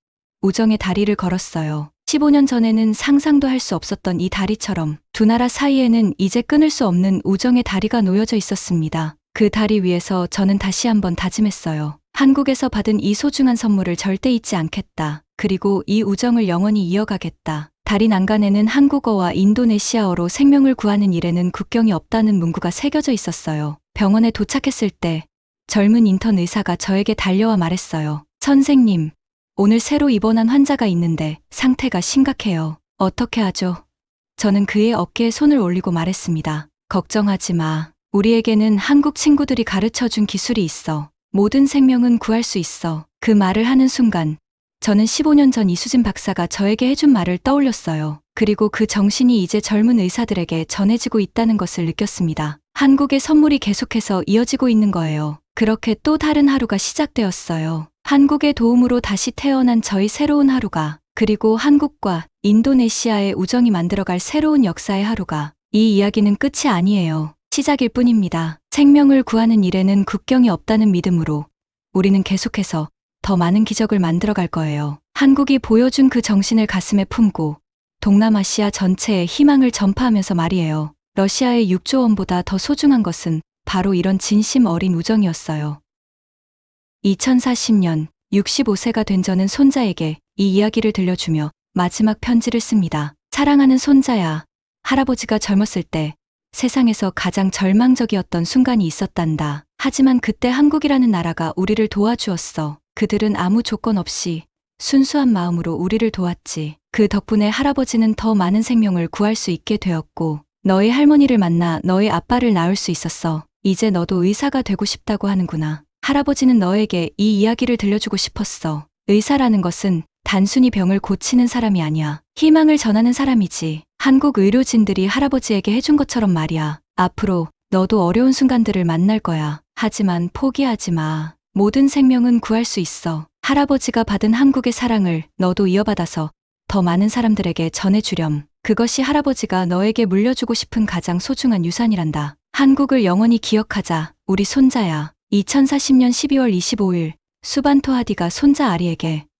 우정의 다리를 걸었어요. 15년 전에는 상상도 할 수 없었던 이 다리처럼 두 나라 사이에는 이제 끊을 수 없는 우정의 다리가 놓여져 있었습니다. 그 다리 위에서 저는 다시 한번 다짐했어요. 한국에서 받은 이 소중한 선물을 절대 잊지 않겠다. 그리고 이 우정을 영원히 이어가겠다. 다리 난간에는 한국어와 인도네시아어로 생명을 구하는 일에는 국경이 없다는 문구가 새겨져 있었어요. 병원에 도착했을 때 젊은 인턴 의사가 저에게 달려와 말했어요. 선생님, 오늘 새로 입원한 환자가 있는데 상태가 심각해요. 어떻게 하죠? 저는 그의 어깨에 손을 올리고 말했습니다. 걱정하지 마. 우리에게는 한국 친구들이 가르쳐준 기술이 있어. 모든 생명은 구할 수 있어. 그 말을 하는 순간 저는 15년 전 이수진 박사가 저에게 해준 말을 떠올렸어요. 그리고 그 정신이 이제 젊은 의사들에게 전해지고 있다는 것을 느꼈습니다. 한국의 선물이 계속해서 이어지고 있는 거예요. 그렇게 또 다른 하루가 시작되었어요. 한국의 도움으로 다시 태어난 저희 새로운 하루가, 그리고 한국과 인도네시아의 우정이 만들어갈 새로운 역사의 하루가. 이 이야기는 끝이 아니에요. 시작일 뿐입니다. 생명을 구하는 일에는 국경이 없다는 믿음으로 우리는 계속해서 더 많은 기적을 만들어갈 거예요. 한국이 보여준 그 정신을 가슴에 품고 동남아시아 전체에 희망을 전파하면서 말이에요. 러시아의 6조 원보다 더 소중한 것은 바로 이런 진심 어린 우정이었어요. 2040년 65세가 된 저는 손자에게 이 이야기를 들려주며 마지막 편지를 씁니다. 사랑하는 손자야, 할아버지가 젊었을 때 세상에서 가장 절망적이었던 순간이 있었단다. 하지만 그때 한국이라는 나라가 우리를 도와주었어. 그들은 아무 조건 없이 순수한 마음으로 우리를 도왔지. 그 덕분에 할아버지는 더 많은 생명을 구할 수 있게 되었고, 너의 할머니를 만나 너의 아빠를 낳을 수 있었어. 이제 너도 의사가 되고 싶다고 하는구나. 할아버지는 너에게 이 이야기를 들려주고 싶었어. 의사라는 것은 단순히 병을 고치는 사람이 아니야. 희망을 전하는 사람이지. 한국 의료진들이 할아버지에게 해준 것처럼 말이야. 앞으로 너도 어려운 순간들을 만날 거야. 하지만 포기하지 마. 모든 생명은 구할 수 있어. 할아버지가 받은 한국의 사랑을 너도 이어받아서 더 많은 사람들에게 전해주렴. 그것이 할아버지가 너에게 물려주고 싶은 가장 소중한 유산이란다. 한국을 영원히 기억하자. 우리 손자야. 2040년 12월 25일 수반토 하디가 손자 아리에게